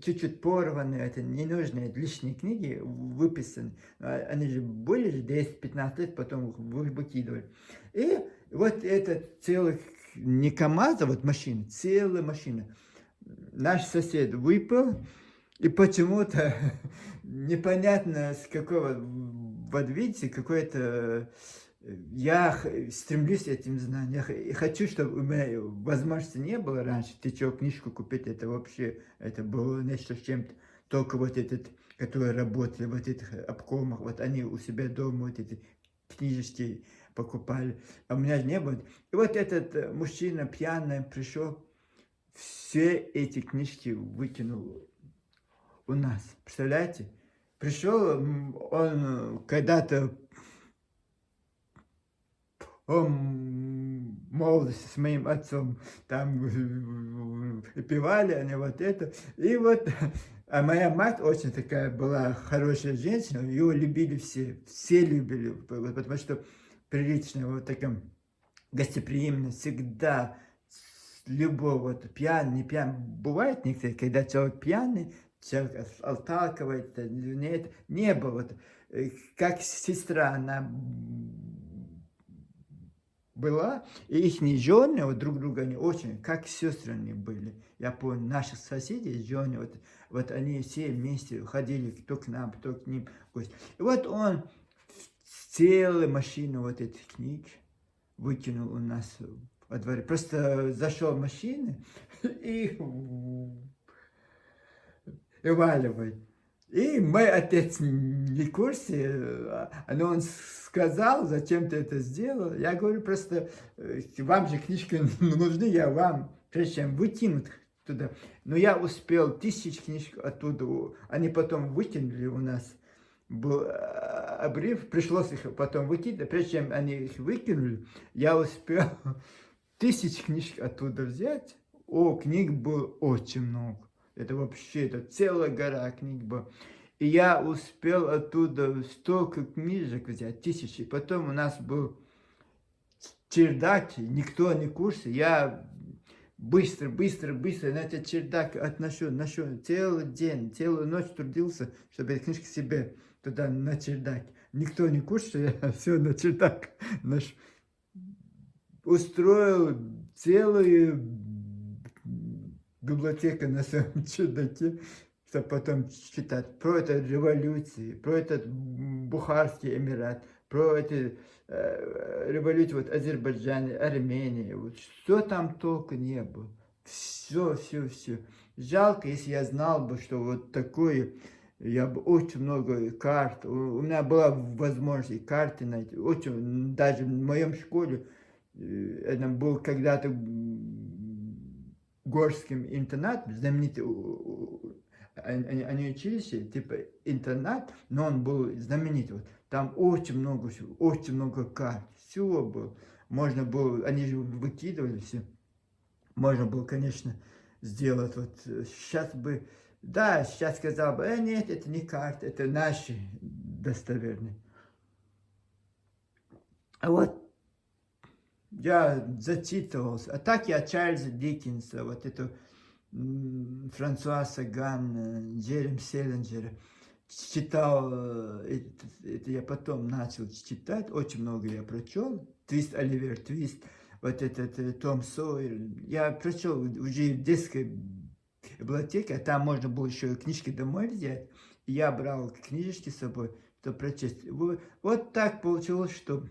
чуть-чуть порванные, это ненужные, лишние книги выписаны. Они же были же 10-15 лет, потом их выкидывали. И вот это целых, не КамАЗа, вот машина, целая машина. Наш сосед выпил, и почему-то непонятно с какого, вот видите, какой-то. Я стремлюсь этим знаниям. Я хочу, чтобы у меня возможности не было раньше. Ты что, книжку купить, это вообще, это было нечто с чем-то. Только вот этот, которые работали в этих обкомах, вот они у себя дома вот эти книжечки покупали. А у меня же не было. И вот этот мужчина пьяный пришел, все эти книжки выкинул у нас. Представляете? Пришел, он когда-то молодости с моим отцом там пивали они вот это. И вот, а моя мать очень такая была хорошая женщина, ее любили все любили, потому что приличная, вот такая гостеприимная, всегда любой, вот пьяный, не пьяный, бывает некоторые, когда человек пьяный, человек отталкивает, нет, не было, вот, как сестра, она была, и их жены, вот друг друга они очень, как сестры они были. Я помню, наших соседей, жены, вот они все вместе ходили, кто к нам, кто к ним. И вот он целую машину вот этих книг выкинул у нас во дворе. Просто зашел в машину и валивает. И мой отец не в курсе, но он сказал, зачем ты это сделал. Я говорю, просто вам же книжки нужны, я вам, прежде чем выкинуть туда. Но я успел 1000 книжек оттуда, они потом выкинули у нас. Был обрыв, пришлось их потом выкинуть, прежде чем они их выкинули, я успел 1000 книжек оттуда взять. Книг было очень много. Это вообще, это целая гора книг была. И я успел оттуда столько книжек взять, 1000. Потом у нас был чердак, никто не в курсе. Я быстро на этот чердак отношу, целый день, целую ночь трудился, чтобы эти книжки себе туда на чердак. Никто не в курсе, я все на чердак ношу. Устроил целую библиотеку на своем чердаке, чтобы потом читать про эту революцию, про этот Бухарский Эмират, про эту революцию вот Азербайджане, Армении, вот что там только не было. Все. Жалко, если я знал бы, что вот такое, я бы очень много карт, у меня была возможность карты найти, очень, даже в моем школе, это был когда-то горским интернат, знаменитый, они учились, типа интернат, но он был знаменитый. Вот. Там очень много карт, всего было. Можно было, они же выкидывали все. Можно было, конечно, сделать вот сейчас бы, да, сейчас сказал бы, нет, это не карты, это наши достоверные. А вот я зачитывался. А так я Чарльза Диккенса, вот эту Франсуа Саган, Джерем Селлинджера читал, это я потом начал читать, очень много я прочел, Твист, Оливер Твист, вот этот Том Сойер, я прочел уже в детской библиотеке, а там можно было еще книжки домой взять, и я брал книжечки с собой, чтобы прочесть. Вот так получилось, что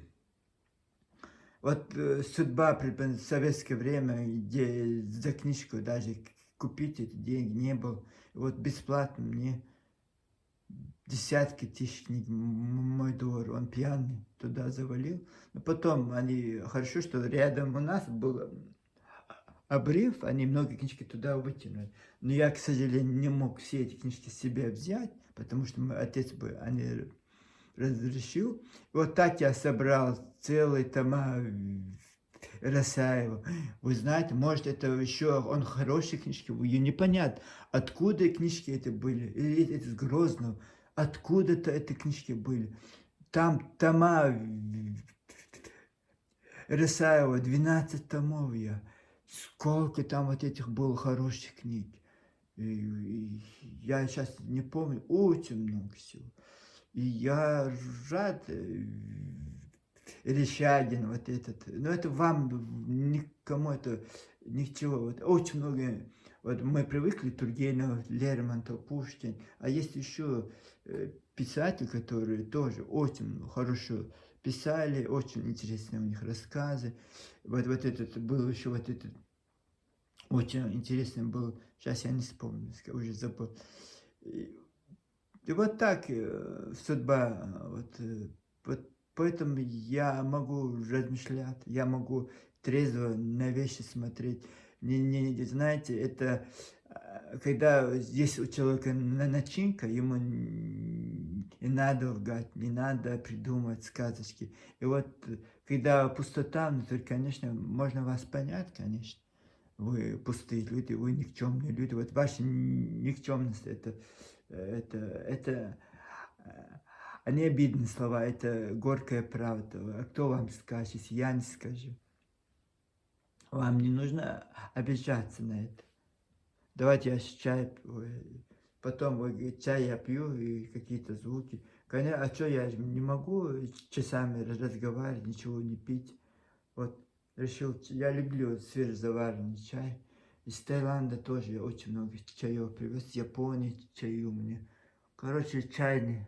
вот судьба при советское время, где за книжку даже купить эти деньги не было, вот бесплатно мне десятки тысяч книг, мой двор, он пьяный туда завалил. Но потом они, хорошо, что рядом у нас был обрыв, они много книжки туда вытянули. Но я, к сожалению, не мог все эти книжки себе взять, потому что мой отец бы, они разрешил. Вот так я собрал целые тома Расаева. Вы знаете, может, это еще он хорошие книжки, ее непонятно, откуда книжки это были, или это с Грозного, откуда-то эти книжки были. Там тома Расаева, 12 томов я. Сколько там вот этих было хороших книг. И я сейчас не помню, очень много всего. И я рад, Верещагин, вот этот, но это вам, никому это, ничего, вот очень много, вот мы привыкли, Тургенев, Лермонтов, Пушкин, а есть еще писатели, которые тоже очень хорошо писали, очень интересные у них рассказы, вот этот был еще, вот этот, очень интересный был, сейчас я не вспомню, уже забыл. И вот так судьба, вот поэтому я могу размышлять, я могу трезво на вещи смотреть. Знаете, это когда есть у человека начинка, ему не надо лгать, не надо придумывать сказочки. И вот когда пустота внутри, конечно, можно вас понять, конечно. Вы пустые люди, вы никчемные люди. Вот ваша никчемность, это не обидные слова, это горькая правда. А кто вам скажет, если я не скажу? Вам не нужно обижаться на это. Давайте я чай, потом чай я пью и какие-то звуки. Конечно, а что я не могу часами разговаривать, ничего не пить. Вот решил, я люблю свежезаваренный чай. Из Таиланда тоже я очень много чаев привез, с Японии чаю мне. Короче, чайный.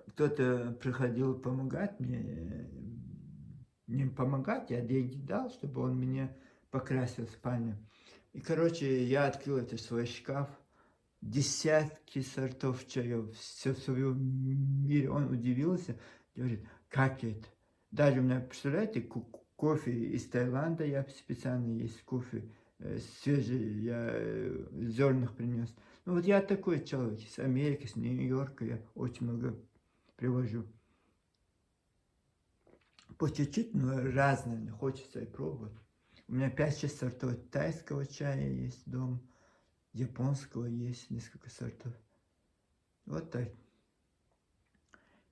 Кто-то приходил помогать мне, не помогать, я деньги дал, чтобы он мне покрасил спальню. И, короче, я открыл этот свой шкаф, десятки сортов чаев, все в своем мире. Он удивился, говорит, как это? Даже у меня, представляете, кофе из Таиланда, я специально есть кофе свежий, я зерных принес. Ну вот я такой человек, с Америки, с Нью-Йорка, я очень много привожу. По чуть-чуть, но разное, хочется и пробовать. У меня 5-6 сортов тайского чая есть дома, японского есть несколько сортов. Вот так.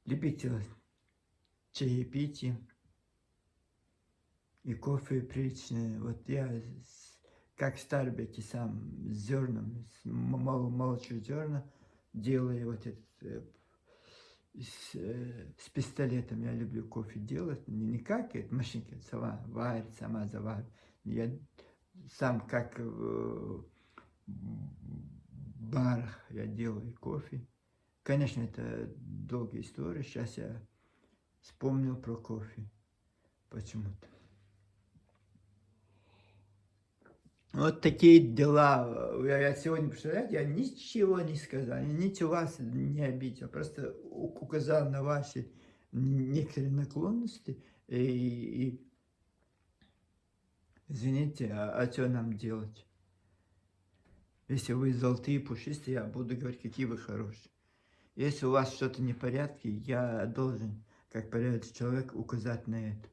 Любите чаепитие и кофе приличное. Вот я, как в Старбеке, сам с зерном, молочу зерна, делаю вот этот, с пистолетом. Я люблю кофе делать, не как это машинка сама варит, сама заваривает. Я сам как в барах я делаю кофе. Конечно, это долгая история. Сейчас я вспомнил про кофе почему-то. Вот такие дела. Я сегодня, представляете, я ничего не сказал, ничего вас не обидел, просто указал на ваши некоторые наклонности. И извините, а что нам делать? Если вы золотые, пушистые, я буду говорить, какие вы хорошие. Если у вас что-то не в порядке, я должен, как порядочный человек, указать на это.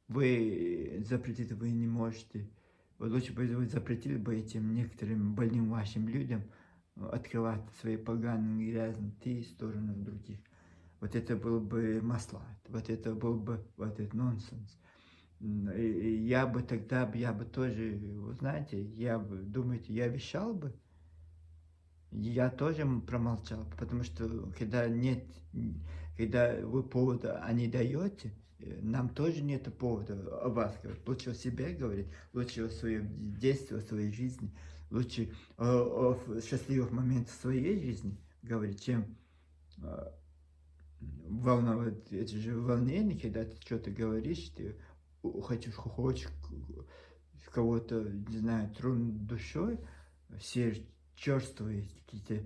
Вы запретить вы не можете. Вот лучше бы вы запретили бы этим некоторым больным вашим людям открывать свои поганые, грязные ты стороны других. Вот это было бы масло, вот это был бы вот этот нонсенс. Я бы тогда, я бы тоже, вы знаете, я бы, думаете, я вещал бы? Я тоже промолчал, потому что когда нет, когда вы повода не даете, нам тоже нет повода о вас говорить. Лучше о себе говорить, лучше о своем детстве, о своей жизни, лучше о счастливых моментах своей жизни говорить, чем а, волновать эти же волнения, когда ты что-то говоришь, ты хочешь кого-то, не знаю, тронуть душой, все черствые какие-то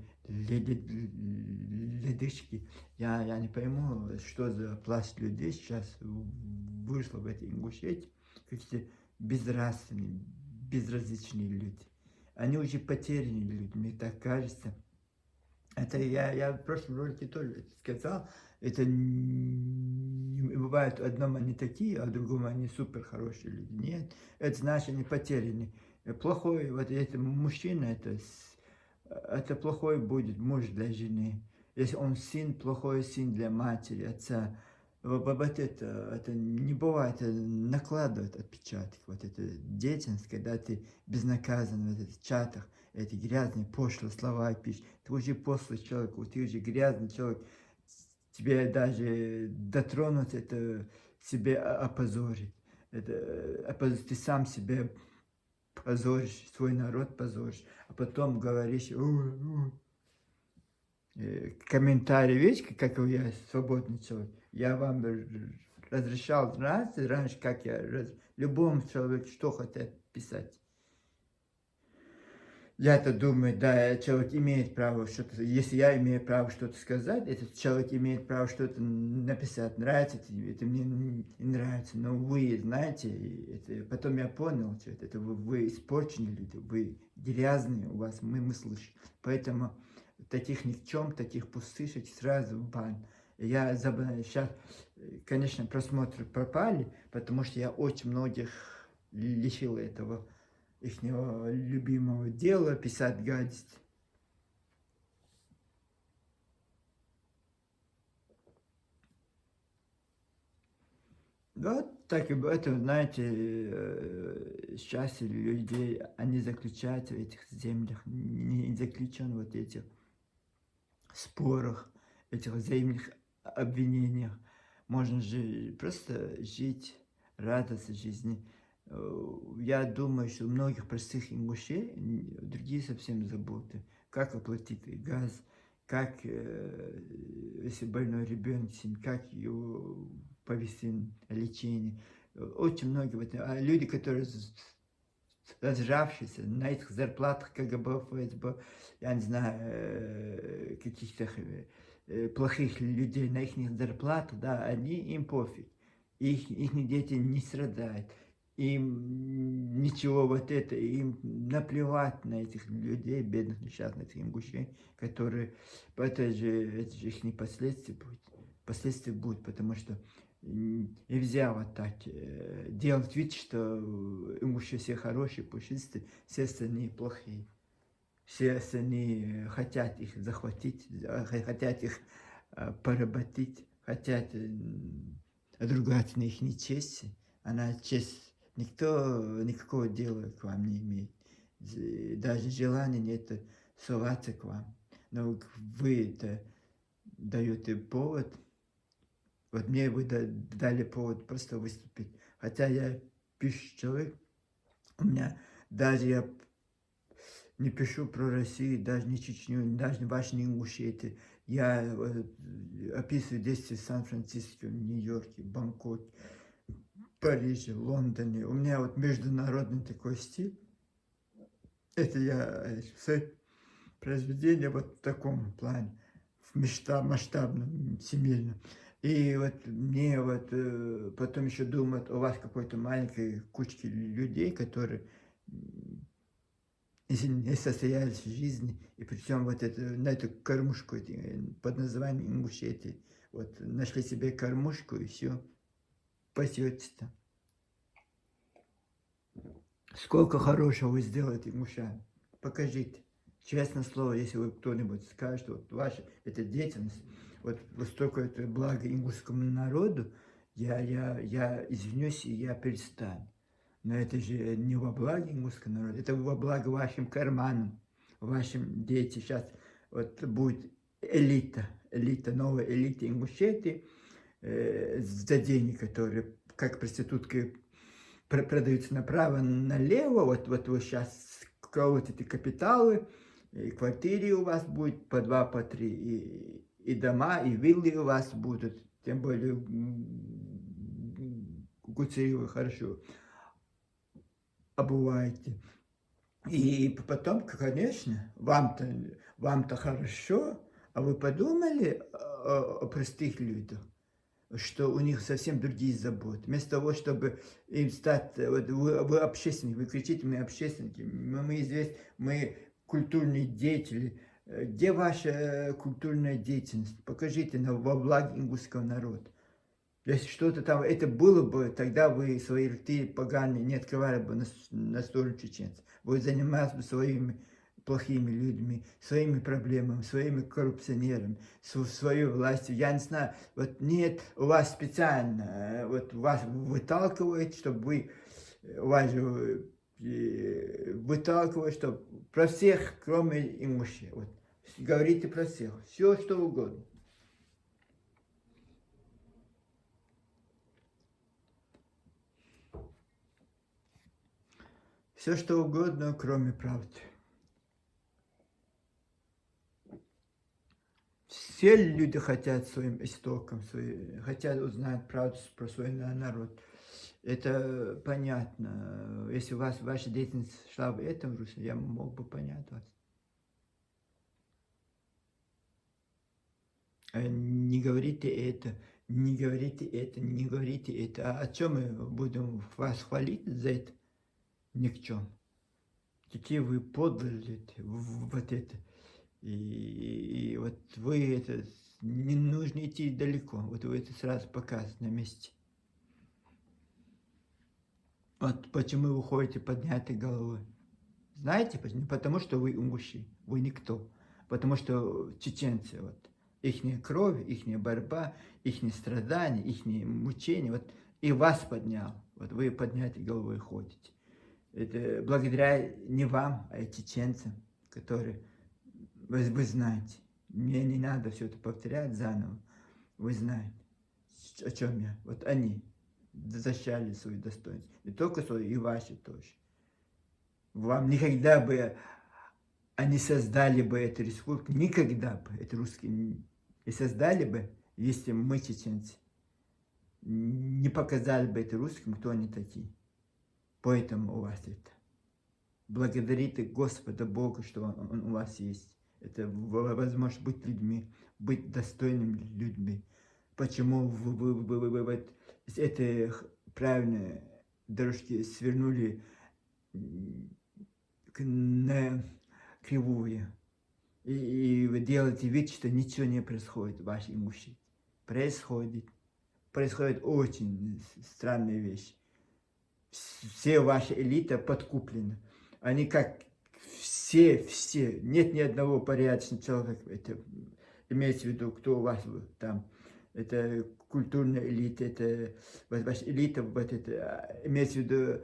ледышки. Я не пойму, что за пласт людей сейчас вышло в этой Ингушетии. Какие-то безнравственные, безразличные люди. Они уже потеряны люди, мне так кажется. Это я в прошлом ролике тоже это сказал. Это не бывает, в одном они такие, а в другом они супер хорошие люди. Нет, это значит, они потеряны. Плохой, вот это мужчина, это плохой будет муж для жены. Если он сын, плохой сын для матери, отца. Вот это не бывает, это накладывает отпечаток. Вот это деятельность, когда ты безнаказанно в этих чатах, эти грязные, пошлые слова пишешь. Ты уже пошлый человек, ты уже грязный человек. Тебе даже дотронуться, это себе опозорит. Ты сам себе позоришь, свой народ позоришь, а потом говоришь, комментарии, видите, как я свободный человек. Я вам разрешал раньше, как я любому человеку что хотят писать. Я-то думаю, да, человек имеет право что-то, если я имею право что-то сказать, этот человек имеет право что-то написать, нравится это мне не нравится, но вы знаете, это, потом я понял, что это вы испорченные люди, вы грязные, у вас мы слышим, поэтому таких ни в чем, таких пустышек сразу в бан. Я сейчас, конечно, просмотры пропали, потому что я очень многих лишил этого их любимого дела, писать гадость. Вот так и это, знаете, счастье людей, они заключаются в этих землях, не заключен вот этих спорах, этих взаимных обвинениях. Можно же просто жить, радоваться жизни. Я думаю, что у многих простых ингушей другие совсем заботы. Как оплатить газ, как, если больной ребенок, как его повести на лечение. Очень многие, вот, а люди, которые разжавшиеся на этих зарплатах КГБ, ФСБ, я не знаю, каких-то плохих людей, на их зарплату, да, им пофиг. Их дети не страдают. Им ничего вот это, им наплевать на этих людей, бедных, несчастных ингушей, которые, это же их не последствия будут. Последствия будут, потому что нельзя вот так делать вид, что ингуши все хорошие, пушистые, все остальные плохие. Все остальные хотят их захватить, хотят их поработить, хотят отругать на их нечести. Она честь, никто никакого дела к вам не имеет. Даже желания нет соваться к вам. Но вы это даете повод. Вот мне вы дали повод просто выступить. Хотя я пишущий человек, у меня даже я не пишу про Россию, даже не Чечню, даже не ваши не Ингушетии. Я описываю действия в Сан-Франциско, в Нью-Йорке, Бангкоке, Париже, Лондоне. У меня вот международный такой стиль. Это я свои произведения вот в таком плане, в масштабном, семейном. И вот мне вот потом еще думают о вас какой-то маленькой кучке людей, которые не состоялись в жизни, и причем вот это, на эту кормушку под названием Ингушетии, вот нашли себе кормушку и все, пасетесь там. Сколько хорошего вы сделаете ингушам, покажите. Честное слово, если вы кто-нибудь скажет, вот ваша эта деятельность, вот столько это благо ингушскому народу, я извинюсь и я перестану. Но это же не во благо ингушского народа, это во благо вашим карманам, вашим детям. Сейчас вот будет элита, новая элита ингушетии, за деньги, которые как проститутки продаются направо-налево. Вот вы сейчас кого-то капиталы, и квартиры у вас будет по 2, по 3, и дома, и виллы у вас будут. Тем более гуцери вы хорошо обуваете. И потом, конечно, вам-то хорошо, а вы подумали о простых людях, что у них совсем другие заботы. Вместо того, чтобы им стать, вот вы общественники, вы кричите, мы общественники, мы известны, мы культурные деятели. Где ваша культурная деятельность? Покажите во благо ингушского народа. Если что-то там, это было бы, тогда вы свои рты поганые не открывали бы на сторону чеченцев. Вы занимались бы своими плохими людьми, своими проблемами, своими коррупционерами, своей властью. Я не знаю, вот нет, у вас специально, вот вас выталкивает, чтобы вы, у вас же выталкивает, чтобы про всех, кроме имущих. Вот, говорите про всех, все что угодно. Все что угодно, кроме правды. Все люди хотят своим истокам, хотят узнать правду про свой народ. Это понятно. Если у вас ваша деятельность шла в этом русле, я мог бы понять вас. Не говорите это, не говорите это, не говорите это. А о чем мы будем вас хвалить за это? Ни к чем. Какие вы подлые, вот это. И вот вы это, не нужно идти далеко, вот вы это сразу показываете на месте. Вот почему вы ходите поднятой головой. Знаете почему? Потому что вы ингуши, вы никто. Потому что чеченцы, вот, их кровь, их борьба, их страдания, их мучения, вот, и вас поднял. Вот вы поднятой головой ходите. Это благодаря не вам, а чеченцам, которые, вы знаете. Мне не надо все это повторять заново. Вы знаете, о чем я. Вот они защищали свое достоинство. Не только свое, и ваше тоже. Вам никогда бы они создали бы эту республику, никогда бы это русские не создали бы, если мы, чеченцы, не показали бы это русским, кто они такие. Поэтому у вас это. Благодарите Господа Бога, что он у вас есть. Это возможность быть людьми, быть достойными людьми. Почему вы вот с этой правильной дорожки свернули на кривую? И вы делаете вид, что ничего не происходит в вашей имуществе. Происходит. Происходят очень странные вещи. Все ваши элиты подкуплены. Они как все, нет ни одного порядочного человека. Это имеется в виду, кто у вас там. Это культурная элита, это ваша элита, вот это, имеется в виду,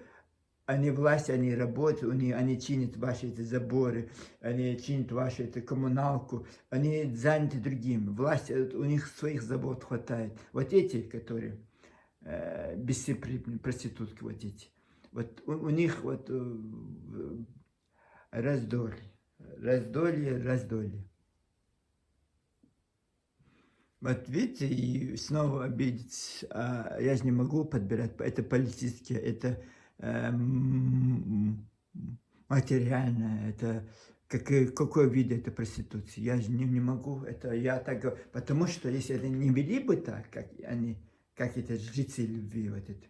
они власть, они работают, они чинят ваши эти заборы, они чинят вашу эту коммуналку, они заняты другим. Власть, у них своих забот хватает. Вот эти, которые беспрепятственные проститутки, вот эти. Вот у них вот раздолье. Вот видите, и снова обидеть, я же не могу подбирать, это политически, это материально, это какой вид это проституции, я же не могу, это я так говорю, потому что если это не вели бы так, как они, как это жрецы любви, вот это,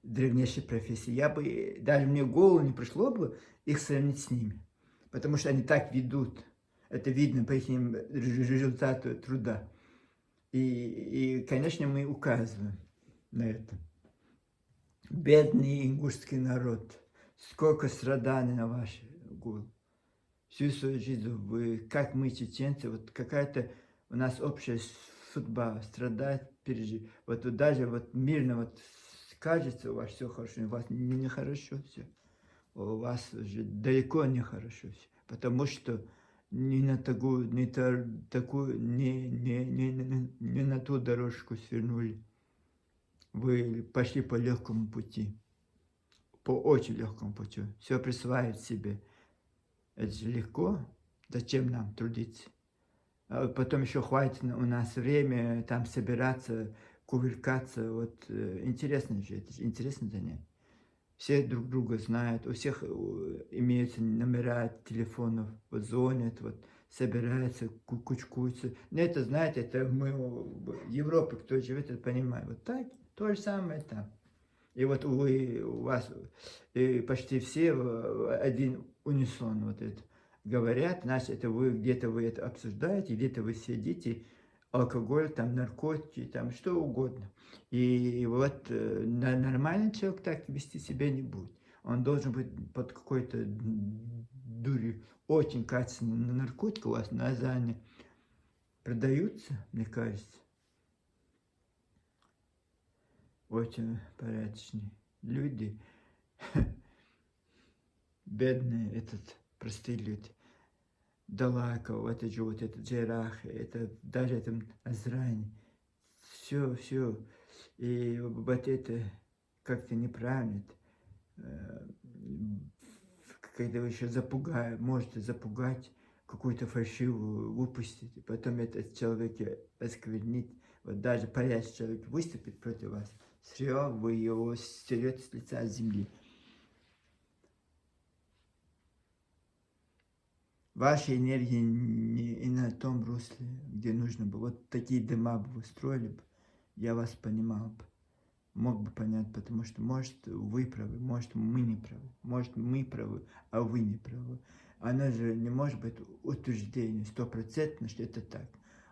древнейшей профессии, я бы, даже мне в голову не пришло бы их сравнить с ними, потому что они так ведут, это видно по их результату труда. И, конечно, мы указываем на это. Бедный ингушский народ, сколько страданий на ваши головы. Всю свою жизнь вы, как мы, чеченцы, вот какая-то у нас общая судьба, страдать пережить. Вот даже вот мирно вот кажется, у вас все хорошо, у вас нехорошо все. У вас же далеко нехорошо все. Потому что не на такую, не на ту дорожку свернули. Вы пошли по легкому пути, по очень легкому пути. Все присваивать себе. Это же легко. Зачем нам трудиться? А потом еще хватит у нас время там собираться, кувыркаться. Вот интересно же, это же интересно занятие. Все друг друга знают, у всех имеются номера телефонов, вот звонят, вот собираются, кучкуются. Но это, знаете, это мы в Европе, кто живет, это понимает. Вот так, то же самое там. И вот у вас почти все один унисон вот это говорят, значит, это вы где-то вы это обсуждаете, где-то вы сидите, алкоголь, там, наркотики, там, что угодно. И вот нормальный человек так вести себя не будет. Он должен быть под какой-то дурью. Очень качественный наркотик у вас на Азане продаются, мне кажется. Очень порядочные люди, бедные, простые люди. Далаков, это же вот этот Джерах, это даже это Азрани. Все. И вот это как-то неправильно. Когда вы еще можете запугать, какую-то фальшивую выпустить, и потом этот человек осквернить. Вот даже порядочный человек выступит против вас, все, вы его стерете с лица земли. Ваша энергия не на том русле, где нужно было. Вот такие дома бы вы строили бы, я вас понимал бы. Мог бы понять, потому что, может, вы правы, может, мы не правы. Может, мы правы, а вы не правы. Оно же не может быть утверждение стопроцентно, что это так.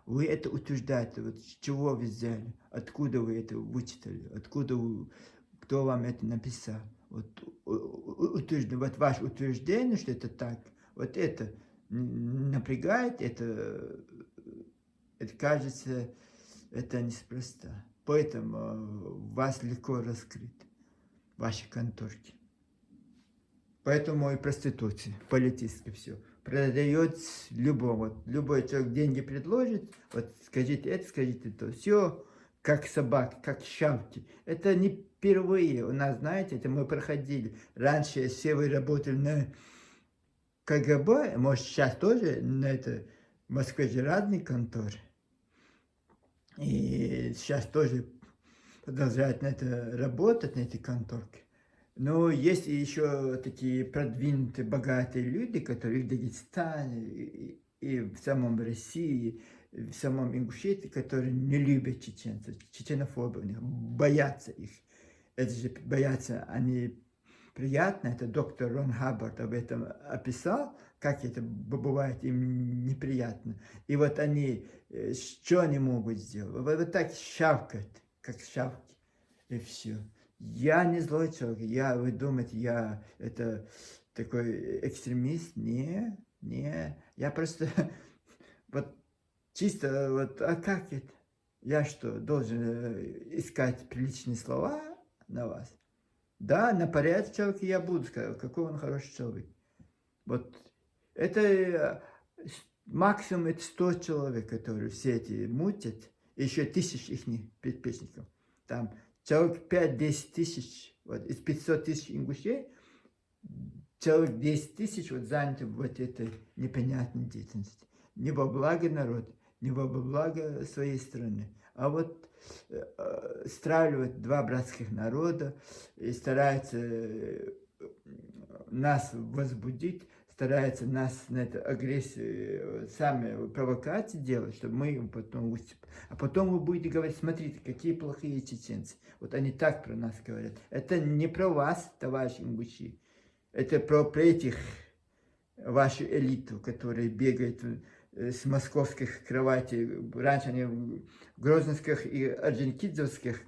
Вы это утверждаете, вот с чего вы взяли, откуда вы это вычитали, кто вам это написал. Вот, вот ваше утверждение, что это так, вот это напрягает, это кажется, это неспроста. Поэтому вас легко раскрыть, ваши конторки. Поэтому и проституция, политически все. Продает любой человек деньги предложит, вот скажите это, все как собаки, как щавки. Это не впервые у нас, знаете, это мы проходили. Раньше все вы работали на КГБ, может сейчас тоже на это, в Москве же разные конторы. И сейчас тоже продолжают на это работать, на этой конторке. Но есть еще такие продвинутые, богатые люди, которые в Дагестане и в самом России, в самом Ингушетии, которые не любят чеченцев, чеченофобы, боятся их. Это же боятся они приятно, это доктор Рон Хаббард об этом описал, как это бывает им неприятно. И вот они, что они могут сделать? Вот так щавкать, как щавки, и все. Я не злой человек, вы думаете, я это такой экстремист? Не, я просто вот чисто вот, а как это? Я что, должен искать приличные слова на вас? Да, на порядке человека я буду сказать, какой он хороший человек. Вот это максимум это 100 человек, которые все эти мутят, еще 1000 их предпечников. Там человек 5-10 тысяч, вот из 500 тысяч ингушей, человек 10 тысяч вот заняты вот этой непонятной деятельности. Не во благо народа, не во благо своей страны, а вот стравливают два братских народа и стараются нас возбудить, стараются нас на эту агрессию, сами провокации делать, чтобы мы им потом выступили. А потом вы будете говорить, смотрите, какие плохие чеченцы. Вот они так про нас говорят. Это не про вас, товарищи ингуши. Это про этих, вашу элиту, которая бегает с московских кроватей. Раньше они в грозненских и орджоникидзевских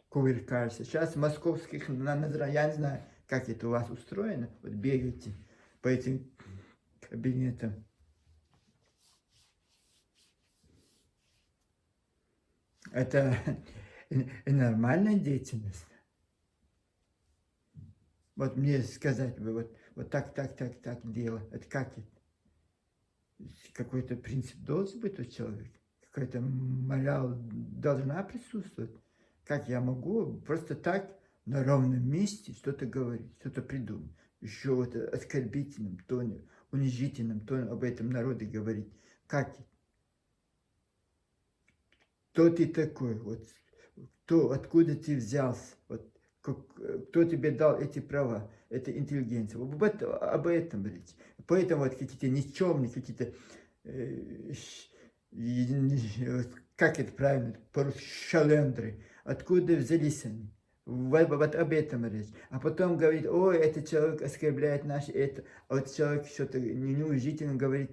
кувыркались. Сейчас московских, я не знаю, как это у вас устроено. Вот бегаете по этим кабинетам. Это нормальная деятельность. Вот мне сказать бы, вот так дело. Это как это? Какой-то принцип должен быть у человека? Какая-то мораль должна присутствовать? Как я могу просто так на ровном месте что-то говорить, что-то придумать? Еще вот оскорбительном тоне, унижительном тоне об этом народе говорить. Как это? Кто ты такой? Вот, кто, откуда ты взялся? Вот, кто тебе дал эти права? Это интеллигенция. Об этом речь. Поэтому вот какие-то никчемные, какие-то, э, как это правильно, по-русски, шалендры. Откуда взялись они? Вот об этом речь. А потом говорит, ой, этот человек оскорбляет наше это, а вот человек что-то неуважительно говорит,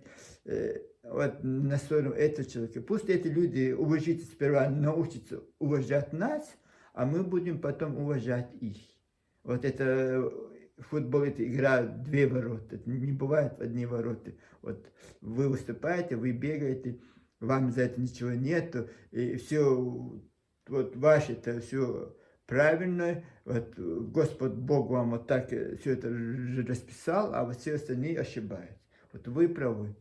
вот на сторону этого человека. Пусть эти люди уважительно сперва научатся уважать нас, а мы будем потом уважать их. Вот это футбол, это игра две ворота, это не бывает одни ворота. Вот вы выступаете, вы бегаете, вам за это ничего нету, и все, вот ваше это все правильно, вот Господь Бог вам вот так все это расписал, а вот все остальные ошибаются. Вот вы правы.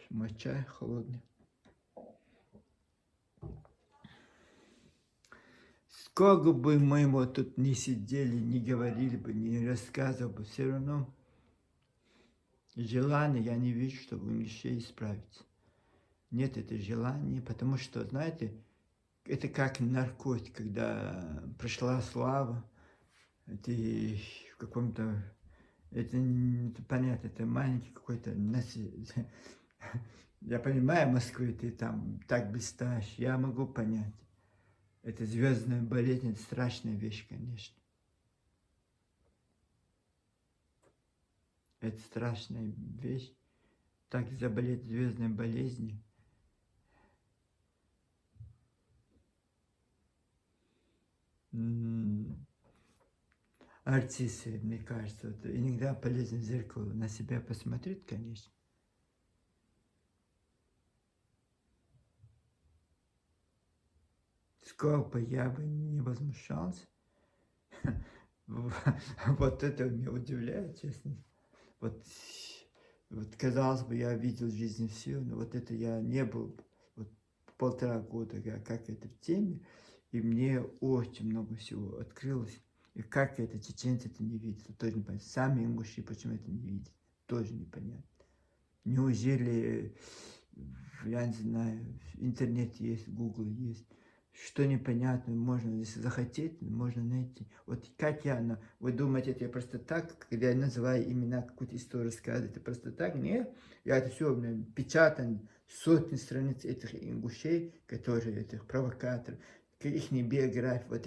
Мой чай холодный. Сколько бы мы вот тут не сидели, не говорили бы, не рассказывали бы, все равно желания я не вижу, чтобы у мужчин исправиться. Нет это желания, потому что, знаете, это как наркотик, когда пришла слава, ты в каком-то, это понятно, это маленький какой-то, я понимаю, Москвы, ты там так блистаешь, я могу понять. Это звездная болезнь, это страшная вещь, конечно. Это страшная вещь. Так заболеть звездной болезнью. Артисты, мне кажется, вот иногда полезно в зеркало на себя посмотреть, конечно. Сколько я бы не возмущался, вот это меня удивляет, честно. Вот, вот казалось бы, я видел в жизни все, но вот это я не был вот 1,5 года, я как это в теме, и мне очень много всего открылось. И как это чеченцы это не видят, тоже не понятно. Сами ингуши почему это не видят, тоже непонятно. Неужели, я не знаю, интернет есть, Google есть, что непонятно, можно, если захотеть, можно найти. Вот как я, вы думаете, это я просто так, когда я называю имена, какую-то историю рассказываю, это просто так? Нет, я это все, у меня печатан сотни страниц этих ингушей, которые, этих провокаторов, их биография, вот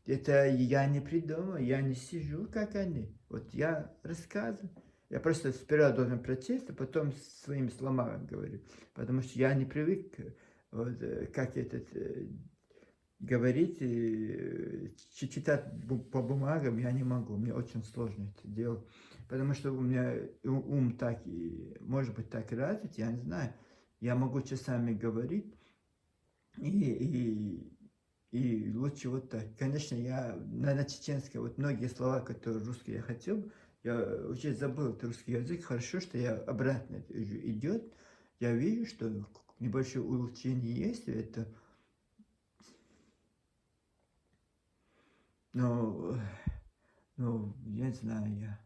это я не придумал, я не сижу, как они. Вот я рассказываю. Я просто сперва должен прочесть, а потом своими словами говорю. Потому что я не привык, вот, как этот говорить, читать по бумагам я не могу, мне очень сложно это делать, потому что у меня ум так, и, может быть, так развит, я не знаю, я могу часами говорить, и, и лучше вот так. Конечно, я на чеченском, вот многие слова, которые русские я хотел, я уже забыл этот русский язык, хорошо, что я обратно идет, я вижу, что небольшое улучшение есть, это. Ну, я не знаю, я.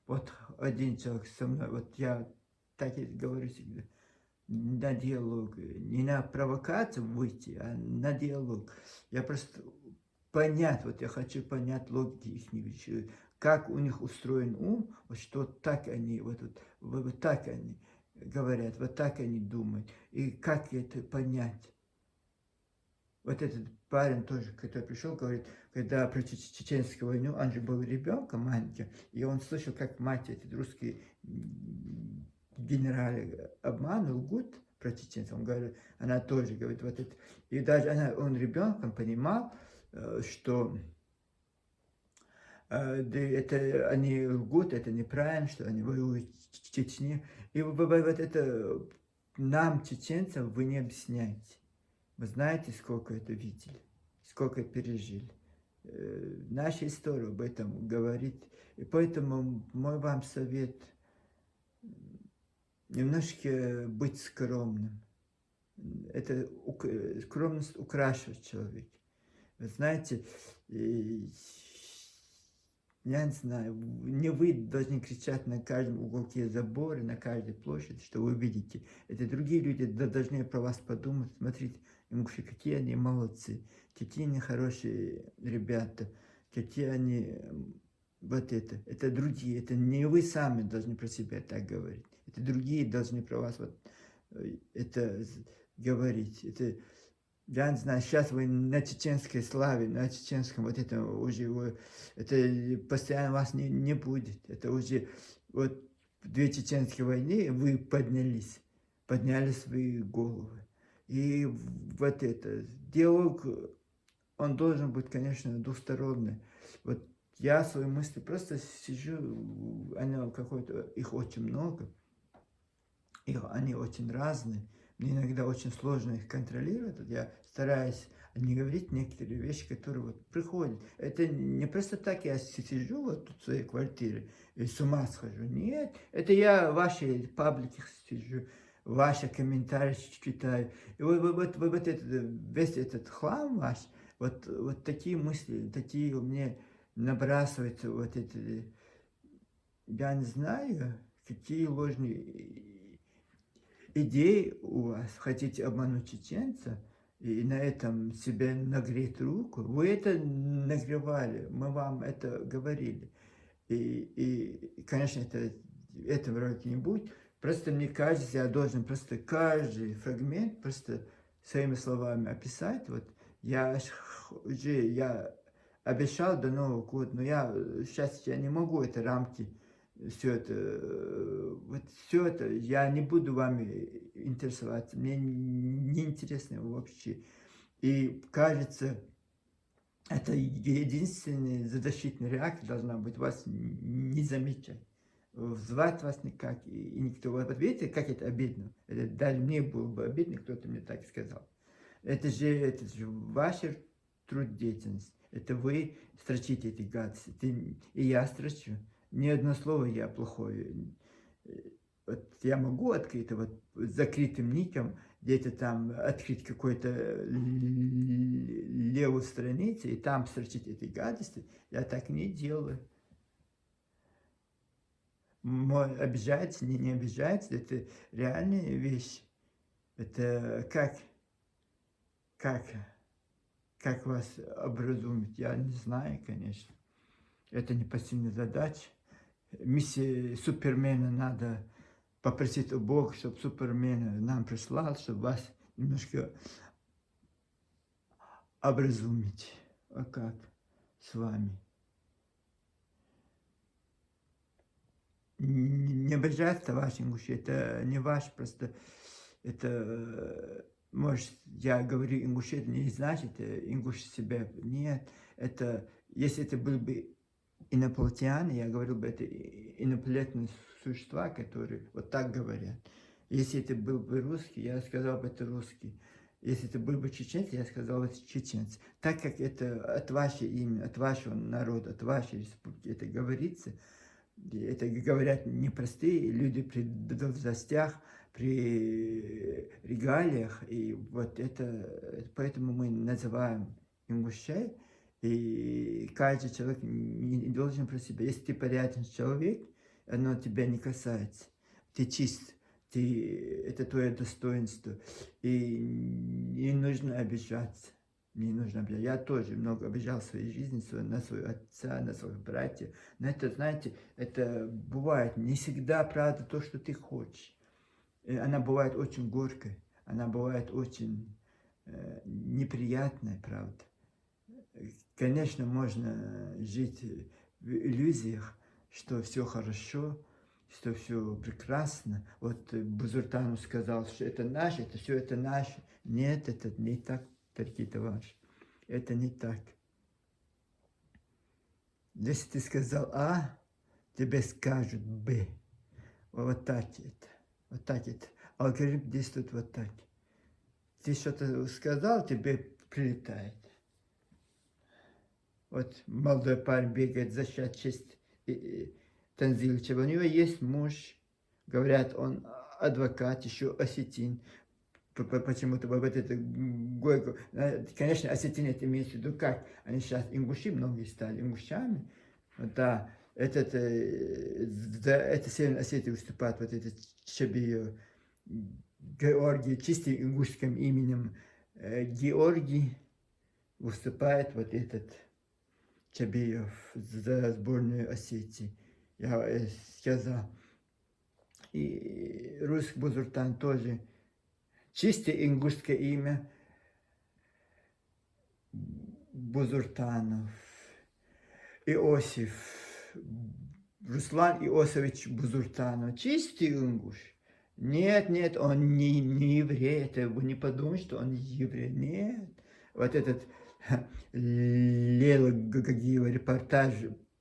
Вот один человек со мной, вот я так и говорю всегда, на диалог, не на провокацию выйти, а на диалог. Я просто понять, вот я хочу понять логики их вещей, как у них устроен ум, вот что так они, вот так они говорят, вот так они думают, и как это понять. Вот этот парень тоже, который пришел, говорит, когда про чеченскую войну, он же был ребенком маленьким, и он слышал, как мать, эти русские генералы обманывают, лгут про чеченцев. Он говорит, она тоже говорит, вот это. И даже он ребенком понимал, что Да это они лгут, это неправильно, что они воюют в Чечне. И вот это нам, чеченцам, вы не объясняете. Вы знаете, сколько это видели, сколько пережили. Наша история об этом говорит. И поэтому мой вам совет немножко быть скромным. Это скромность украшивает человека. Вы знаете, я не знаю, не вы должны кричать на каждом уголке забора, на каждой площади, что вы видите. Это другие люди должны про вас подумать. Смотрите, ингуши, какие они молодцы, какие они хорошие ребята, какие они вот это. Это другие, это не вы сами должны про себя так говорить. Это другие должны про вас вот это говорить. Это я не знаю, сейчас вы на чеченской славе, на чеченском вот это уже, это постоянно вас не будет. Это уже вот в две чеченские войны вы поднялись, подняли свои головы. И вот это, диалог, он должен быть, конечно, двусторонний. Вот я свои мысли просто сижу, они какой-то, их очень много, они очень разные. Мне иногда очень сложно их контролировать. Я стараюсь не говорить некоторые вещи, которые вот приходят. Это не просто так я сижу вот тут в своей квартире и с ума схожу. Нет, это я в вашей паблике сижу, ваши комментарии читаю. И вот этот, весь этот хлам ваш, вот такие мысли, такие у меня набрасываются, вот эти, я не знаю, какие ложные идеи у вас, хотите обмануть чеченца и на этом себе нагреть руку, вы это нагревали, мы вам это говорили. Конечно, этого вроде не будет. Просто мне кажется, я должен просто каждый фрагмент просто своими словами описать. Вот я обещал до Нового года, но сейчас я не могу это рамки все это, вот все это, я не буду вами интересоваться, мне не интересно вообще. И кажется, это единственная защитная реакция должна быть вас не замечать. Звать вас никак, и никто. Вот видите, как это обидно? Это даже мне было бы обидно, кто-то мне так сказал. Это же ваша труд деятельность. Это вы строчите эти гадости. И я строчу. Ни одно слово я плохое. Вот я могу открыть вот закрытым ником, где-то там открыть какой-то левую страницу и там строчить эти гадости. Я так не делаю. Обижается, не обижается, это реальная вещь. Это как вас образумить, я не знаю, конечно. Это непосильная задача. Миссия Супермена надо попросить у Бога, чтобы Супермена нам прислал, чтобы вас немножко образумить. А как с вами? Не обижаться, товарищ Ингуш, это не ваш, просто это, может, я говорю ингуш, это не значит ингуш себя, нет, это, если это был бы инопланетяне, я говорил бы, это инопланетные существа, которые вот так говорят. Если это был бы русский, я сказал бы, это русский. Если это был бы чеченец, я сказал, это чеченец. Так как это от вашего имени, от вашего народа, от вашей республики это говорится, это говорят непростые люди при должностях, при регалиях, и вот это, поэтому мы называем ингушей, и каждый человек не должен про себя. Если ты порядочный человек, оно тебя не касается. Ты чист, это твое достоинство, и не нужно обижаться. Не нужно обижаться. Я тоже много обижал в своей жизни на своего отца, на своих братьев. Но это, знаете, это бывает не всегда правда то, что ты хочешь. Она бывает очень горькой, она бывает очень неприятная, правда. Конечно, можно жить в иллюзиях, что все хорошо, что все прекрасно. Вот Бузуртану сказал, что это наше, это все это наше. Нет, это не так, дорогие товарищи. Это не так. Если ты сказал А, тебе скажут Б. Вот так это. Вот так это. Алгоритм действует вот так. Ты что-то сказал, тебе прилетает. Вот молодой парень бегает защищать честь Танзиловича. У него есть муж, говорят, он адвокат, еще осетин. Почему-то вот это Гойко. Конечно, осетин это имеется в виду как. Они сейчас ингуши многие стали ингушами. Да, это Северная Осетия выступает, вот это Чебио, Георгий, чисто ингушским именем Георгий выступает вот этот Чабиев за сборную Осетии. Я сказал. И русский Бузуртан тоже. Чисто ингушское имя Бузуртанов. Иосиф. Руслан Иосифович Бузуртанов. Чистый ингуш. Нет, нет, он не еврей. Это вы не подумайте, что он еврей. Нет. Вот этот Лейла Гагиева репортаж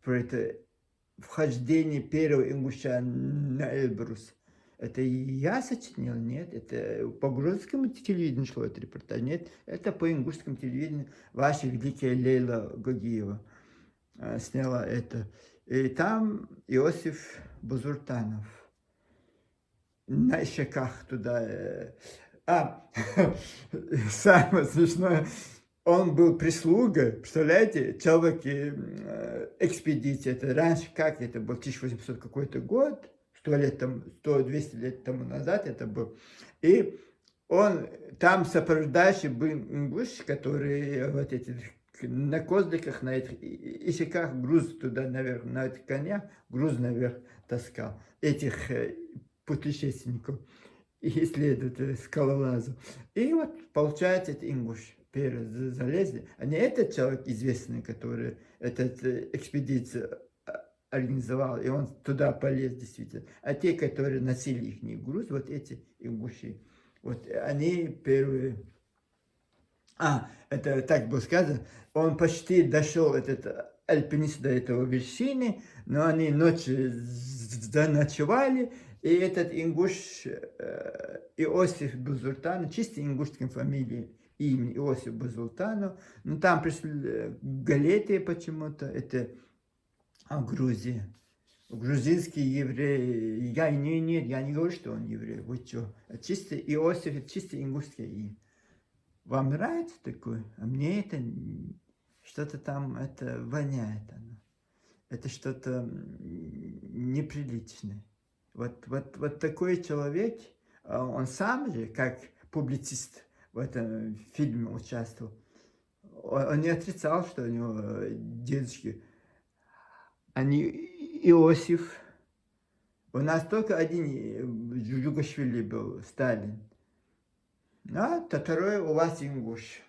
про это вхождение первого ингуша на Эльбрус. Это я сочинил? Нет. Это по грузинскому телевидению шло этот репортаж? Нет. Это по ингушскому телевидению ваша великая Лейла Гагиева сняла это. И там Иосиф Бузуртанов. На щеках туда. Самое смешное. Он был прислуга, представляете, человек экспедиции, это раньше, как это был, 1800 какой-то год, 100 лет тому, 100-200 лет тому назад это был, и он, там сопровождающий был ингуш, который вот эти, на козликах, на этих ишаках груз туда наверх, на этих конях груз наверх таскал, этих путешественников, исследователей, скалолазов, и вот получается это ингуш. Залезли, а не этот человек известный, который эту экспедицию организовал, и он туда полез действительно, а те, которые носили их груз, вот эти ингуши, вот они первые, это так было сказано, он почти дошел, этот альпинист, до этого вершины, но они ночью заночевали, и этот ингуш Иосиф Бузуртан, чисто ингушским фамилией, имя Иосиф Бузултанов, но там пришли галеты почему-то, это Грузия. Грузинский еврей, я не говорю, что он еврей, вы что, чисто Иосиф, чисто ингушское имя. Вам нравится такое? А мне это что-то там, это воняет оно. Это что-то неприличное. Вот такой человек, он сам же, как публицист, в этом фильме участвовал. Он не отрицал, что у него дедушки, они Иосиф. У нас только один Джугашвили был, Сталин. А второй у вас ингуш.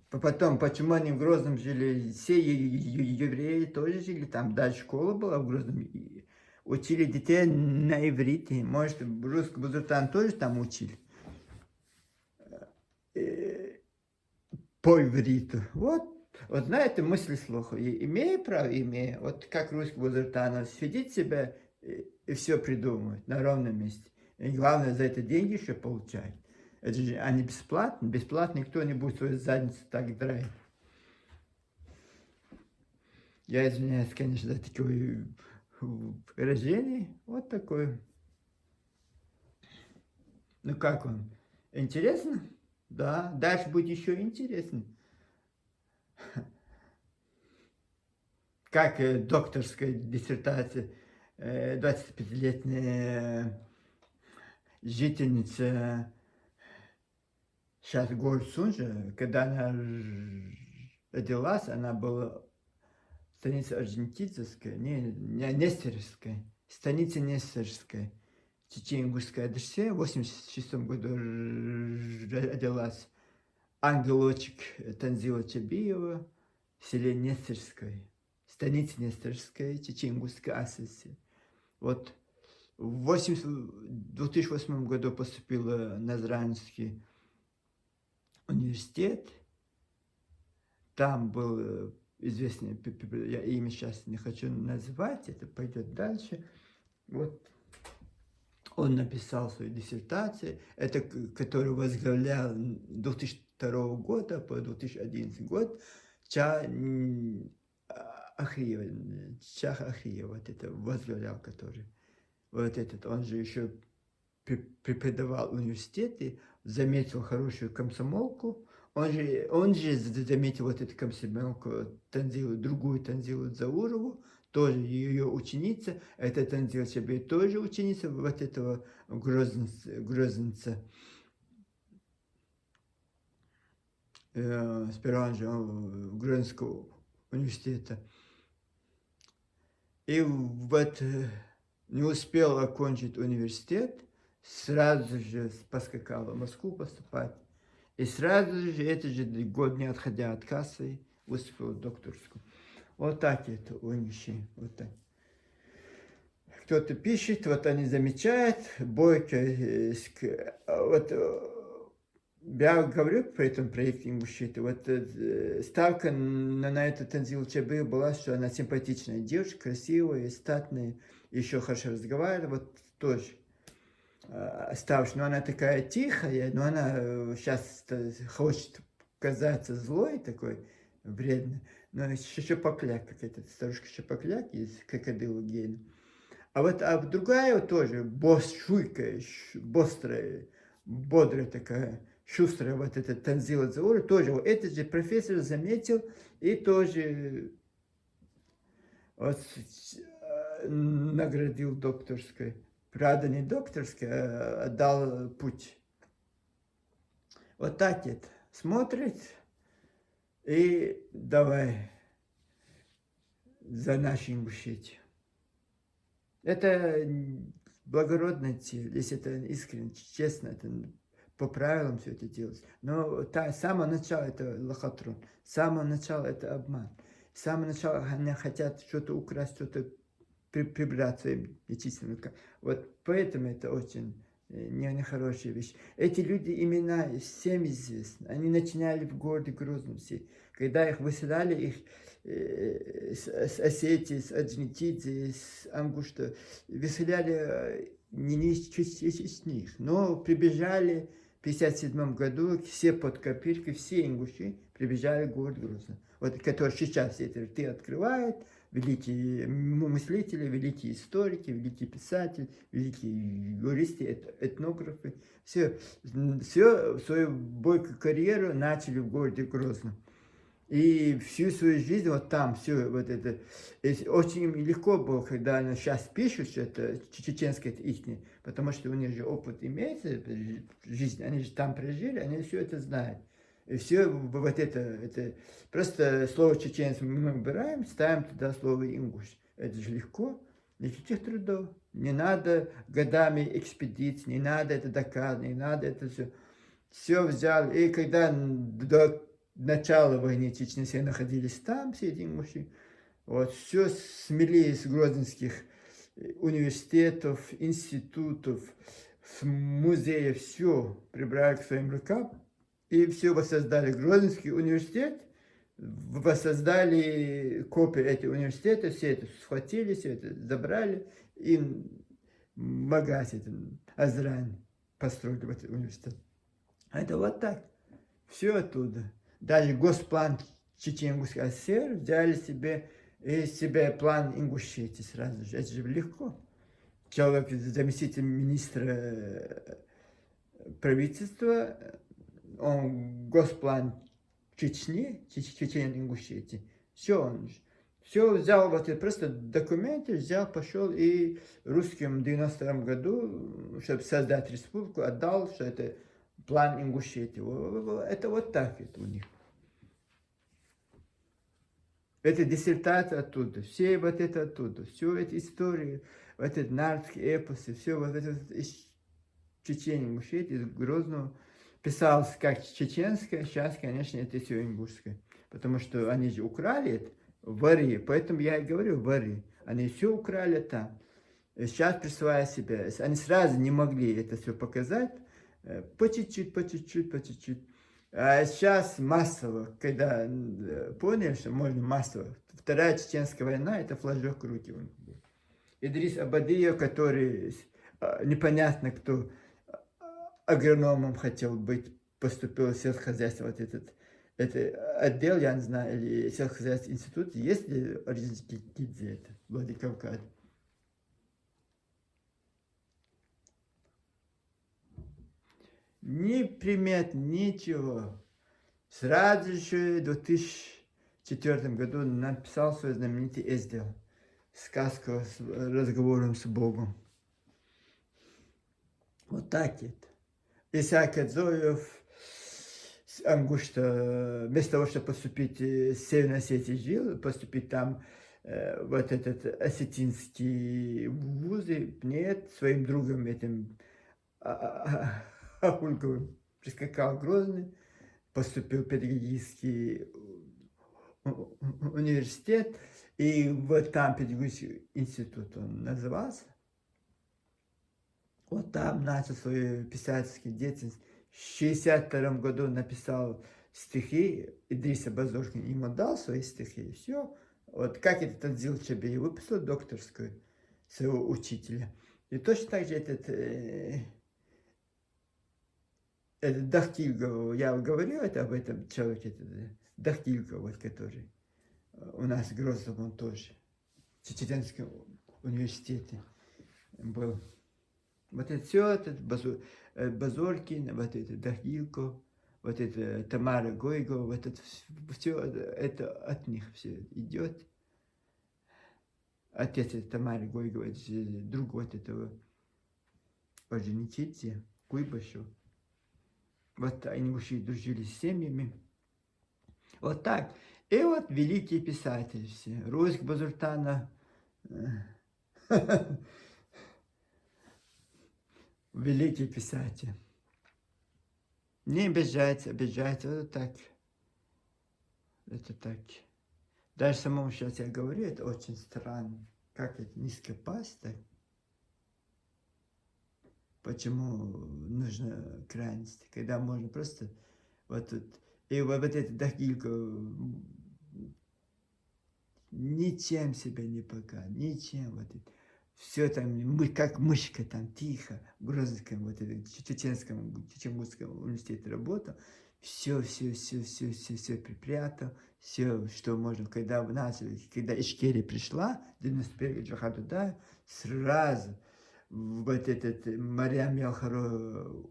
Потом, почему они в Грозном жили, все евреи тоже жили, там дальше школа была в Грозном, учили детей на иврите, может, русский Бузуртан тоже там учили. По ивриту. Вот знаете, мысли слуха. Имею право, имею. Вот как русский Бузуртанов сидит себя и все придумывает на ровном месте. И главное, за это деньги еще получает. Это же они бесплатно. Бесплатно никто не будет свою задницу так драть. Я извиняюсь, конечно, за такое выражение. Вот такое. Ну как вам? Интересно? Да. Дальше будет еще интересно. Как докторская диссертация. 25-летняя жительница сейчас город Сунжа, когда она родилась, она была станица Орджоникидзевская, не Нестеровская, станица Нестеровская, Чечено-Ингушская ДШС, в 86 году родилась ангелочек Танзила Чабиева в селе Нестеровское, станица Нестеровская, Чечено-Ингушская АССР. Вот в 2008 году поступила в Назранский университет. Там был известный, я имя сейчас не хочу называть, это пойдет дальше. Вот он написал свою диссертацию, это который возглавлял 2002 года по 2011 год Ахиева, Чах Ахиев, вот это возглавлял, который. Вот этот, он же еще преподавал в университете, заметил хорошую комсомолку, он же заметил вот эту комсомолку Танзилу, другую Танзилу Заурову, тоже ее ученица, эта Танзила Чабей тоже ученица вот этого грозенца, аспирант Грозенского университета. И вот не успел окончить университет, сразу же поскакал в Москву поступать. И сразу же, этот же год, не отходя от кассы, выступил докторскую. Вот так это у вещей. Вот так. Кто-то пишет, вот они замечают, Бойко, вот я говорю про этот проект Ингушеты, вот ставка на эту Танзилу Чабы была, что она симпатичная девушка, красивая, статная, еще хорошо разговаривает, вот тоже ставка, но она такая тихая, но она сейчас хочет казаться злой такой, вредной, но шапокляк какая-то, старушка шапокляк из Крокодила Гейна. А другая вот тоже, шуйкая, быстрая, бодрая такая, шустрая, вот эта Танзила Заура, тоже вот этот же профессор заметил и тоже вот, наградил докторской. Правда, не докторской, а дал путь. Вот так это. Смотрит и давай за наши Ингушетию. Это благородная цель, если это искренне, честно, это по правилам все это делать. Но с самого начала это лохотрон, с самого начала это обман. С самого начала они хотят что-то украсть, что-то прибрать своим нечистым. Вот поэтому это очень нехорошая вещь. Эти люди, имена всем известны. Они начинали в городе Грозном все. Когда их выселяли, их с Осетии, с Орджоникидзе, с Ангушта, выселяли не из них, но прибежали в 1957 году, все под копиркой, все ингуши прибежали в город Грозный. Вот, который сейчас эти рты открывает, великие мыслители, великие историки, великие писатели, великие юристы, этнографы, все свою бойкую карьеру начали в городе Грозном. И всю свою жизнь вот там, все вот это, очень легко было, когда они сейчас пишут, что это чеченское, это их, потому что у них же опыт имеется, жизнь, они же там прожили, они все это знают. И все вот это просто слово чеченец мы убираем, ставим туда слово ингуш. Это же легко, никаких трудов. Не надо годами экспедиций, не надо это доказывать, не надо это все. Все взял, и когда до начала войны Чечни все находились там, все эти ингуши, вот, все смели из грозненских университетов, институтов, музеев, все прибрали к своим рукам, и все воссоздали. Грозненский университет, воссоздали копию этого университета, все это схватили, все это забрали, и Магаз, Азрань построили этот университет. А это вот так, все оттуда. Даже Госплан Чечен-Ингушской ССР взяли себе план Ингушетии сразу же. Это же легко. Человек, заместитель министра правительства, он Госплан Чечни, Чечен-Ингушетии. Все он все взял, вот это просто документы взял, пошел и русским в 92 году, чтобы создать республику, отдал, что это план Ингушетии. Это вот так это у них. Это диссертация оттуда, все вот это оттуда, все это истории, вот это нардские эпосы, все вот это из Чечени, Ингушетии, из Грозного. Писалось как чеченское, сейчас, конечно, это все ингушское. Потому что они же украли это, вари, поэтому я и говорю вари. Они все украли там. Сейчас присваивая себе, они сразу не могли это все показать, по чуть-чуть, по чуть-чуть, по чуть-чуть. А сейчас массово, когда поняли, что можно массово. Вторая Чеченская война, это флажок руки. Идрис Абадия, который непонятно кто агрономом хотел быть, поступил в сельскохозяйство, вот это отдел, я не знаю, или сельскохозяйственный институт, есть ли Орджоникидзе, это, Владикавказ? Ни примет, ничего. Сразу же в 2004 году написал свой знаменитый эздел, сказку с разговором с Богом. Вот так это. Исаак Адзоев, Ангушта, вместо того, чтобы поступить в Северной Осетии, жил, поступить там вот этот осетинский вузы, нет, своим другом этим Ахульковым прискакал Грозный, поступил в педагогический университет, и вот там педагогический институт он назывался. Вот там начал свою писательскую деятельность. В 1962 году написал стихи, Идриса Базоркин ему дал свои стихи, и все. Вот как этот Адзил Чабей выписал докторскую своего учителя. И точно так же этот Дахтильгов, я говорил об этом человеке, Дахтильгов, вот, который у нас в Грозном, он тоже в Чеченском университете был. Вот это все, этот Базоркин, вот это Дахтилько, вот это Тамара Гойгова, вот это все, это от них все идет. Отец Тамары Гойговой, друг вот этого Орджоникидзе, Куйбышев. Вот они уже дружили с семьями. Вот так. И вот великие писатели все. Руськ Базуртана, великий писатель. Не обижается, это так. Это так. Даже самому сейчас я говорю, это очень странно. Как это низко пасть так? Почему нужно крайности? Когда можно просто вот тут. И вот эта Дахилька ничем себя не пока, ничем. Вот это. Все там, как мышка там, тихо, в Грозненском, вот это, Чеченгутском университете работал. Все припрятал, все, что можно, когда начали, когда Ишкерия пришла, 91-й Джахадуда, сразу вот этот Мария Мелхаро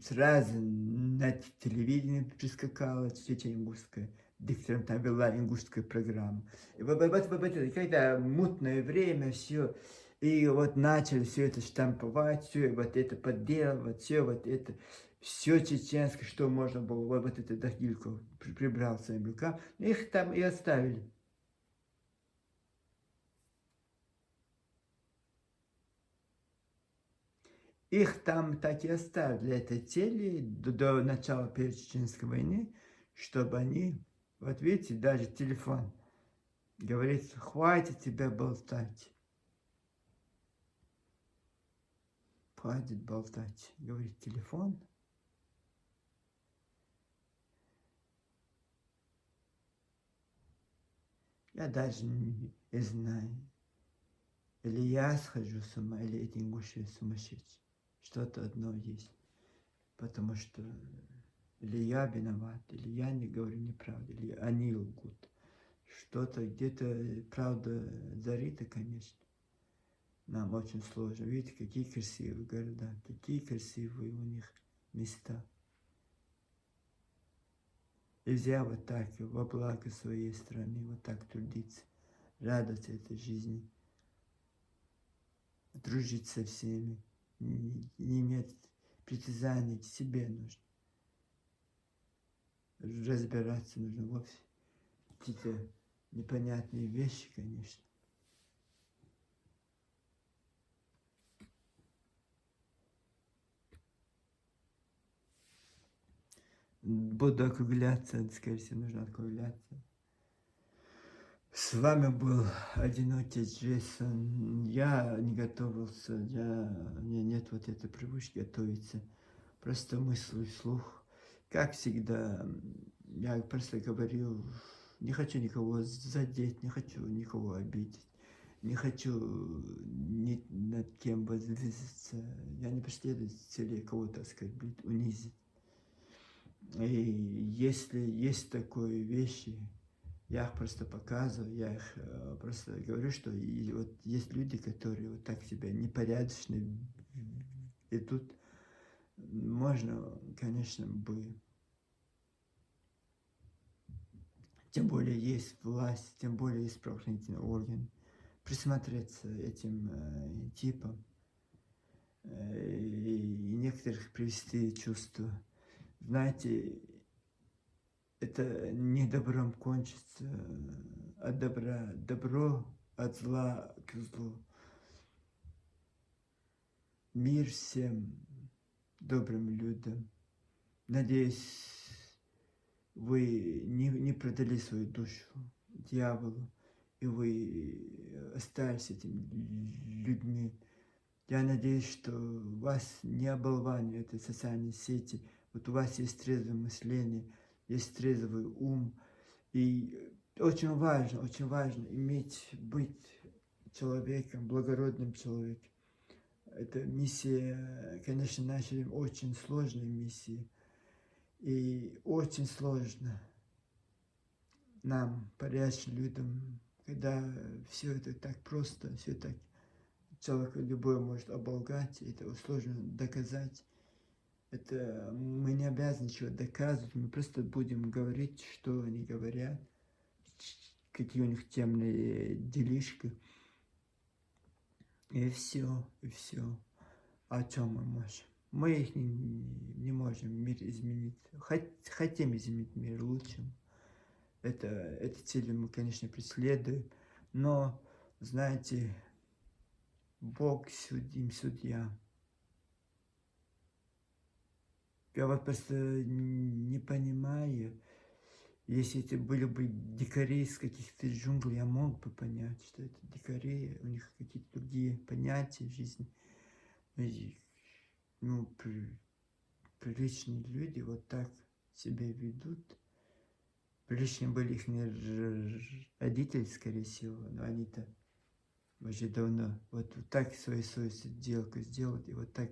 сразу на телевидении прискакала Чеченгутская, диктором там вела ингушскую программу. И вот когда мутное время, все, и вот начали все это штамповать, все вот это подделывать, все вот это, все чеченское, что можно было, вот это Дахилько прибрал к своим рукам, их там и оставили. Их там так и оставили для этой цели до начала Первой Чеченской войны, чтобы они, вот видите, даже телефон говорит, хватит тебя болтать. Хватит болтать, говорит телефон. Я даже не знаю, или я схожу с ума, или эти ингуши сумасшедшие. Что-то одно есть. Потому что или я виноват, или я не говорю неправду, или они лгут. Что-то где-то правда зарита, конечно. Нам очень сложно. Видите, какие красивые города, какие красивые у них места. Нельзя вот так во благо своей страны, вот так трудиться, радоваться этой жизни, дружить со всеми, не иметь притязаний к себе нужно. Разбираться нужно вовсе. Какие-то непонятные вещи, конечно. Буду округляться, скорее всего, нужно округляться. С вами был одинокий Джейсон. Я не готовился, у меня нет вот этой привычки готовиться просто мысли вслух. Как всегда, я просто говорил, не хочу никого задеть, не хочу никого обидеть, не хочу ни над кем возвыситься. Я не преследую цели кого-то оскорбить, унизить. И если есть такие вещи, я их просто показываю, я их просто говорю, что и вот есть люди, которые вот так себя непорядочно ведут. Можно, конечно, бы, тем более есть власть, тем более есть правоохранительный орган, присмотреться этим типам и некоторых привести чувства. Знаете, это не добром кончится, от добра добро, от зла к злу. Мир всем добрым людям. Надеюсь, вы не продали свою душу дьяволу, и вы остались этими людьми. Я надеюсь, что вас не оболванивают эти социальные сети. Вот у вас есть трезвое мышление, есть трезвый ум. И очень важно быть человеком, благородным человеком. Это миссия, конечно, наша очень сложная миссия. И очень сложно нам, порядочным людям, когда все это так просто, все так человек любой может оболгать, это сложно доказать. Это мы не обязаны ничего доказывать, мы просто будем говорить, что они говорят, какие у них темные делишки. И все, и все. О чем мы можем? Мы их не можем мир изменить. Хотим изменить мир лучшим. Эти цели мы, конечно, преследуем. Но, знаете, Бог судья. Я вот просто не понимаю, если это были бы дикари из каких-то джунглей, я мог бы понять, что это дикари, у них какие-то другие понятия в жизни. И, ну, приличные люди вот так себя ведут. Приличные были их родители, скорее всего, но они-то уже давно вот так свою сделку сделать, и вот так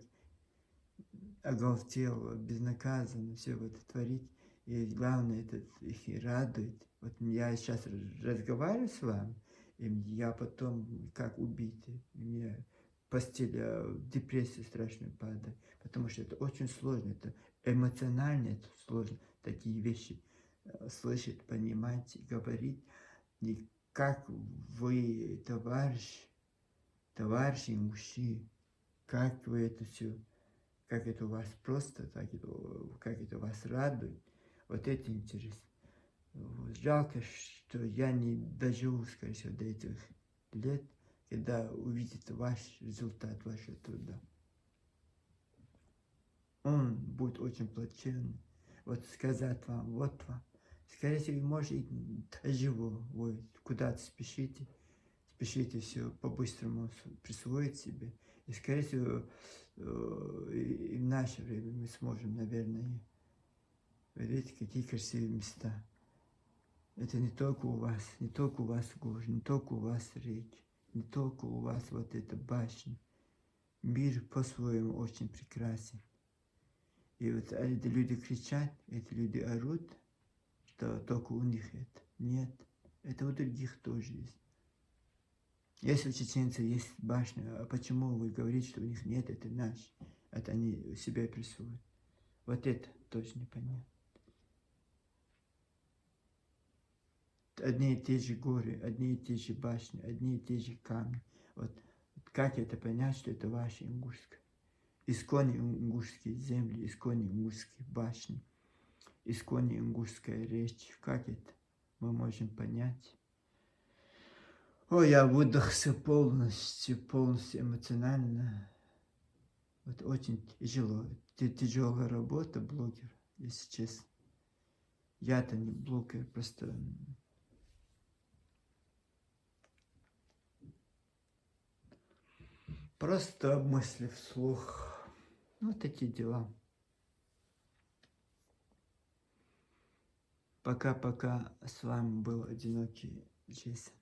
оголтел, безнаказанно все это творить. И главное, это их и радует. Вот я сейчас разговариваю с вами, и я потом как убитый. Мне постель в депрессию страшную падает, потому что это очень сложно, это эмоционально это сложно, такие вещи слышать, понимать, говорить. И как вы, товарищи мужчины, как вы это все, как это у вас просто, как это вас радует. Вот это интересно. Жалко, что я не доживу, скорее всего, до этих лет, когда увидит ваш результат вашего труда. Он будет очень плачевный. Вот сказать вам, вот вам. Скорее всего, может, и доживу. Вы куда-то спешите все по-быстрому присвоить себе. И, скорее всего, и в наше время мы сможем, наверное, видите, какие красивые места. Это не только у вас горы, не только у вас реки, не только у вас вот эта башня. Мир по-своему очень прекрасен. И вот эти люди кричат, эти люди орут, что только у них это. Нет, это у других тоже есть. Если у чеченцев есть башня, а почему вы говорите, что у них нет, это наш, это они себе присвоят. Вот это тоже непонятно. Одни и те же горы, одни и те же башни, одни и те же камни. Вот как это понять, что это ваше Ингушское? Исконно ингушские земли, исконно ингушские башни, исконно ингушская речь. Как это мы можем понять? Ой, я выдохся полностью эмоционально. Вот очень тяжело. Тяжелая работа, блогер, если честно. Я-то не блогер, просто мысли вслух. Вот такие дела. Пока-пока. С вами был одинокий Джейсон.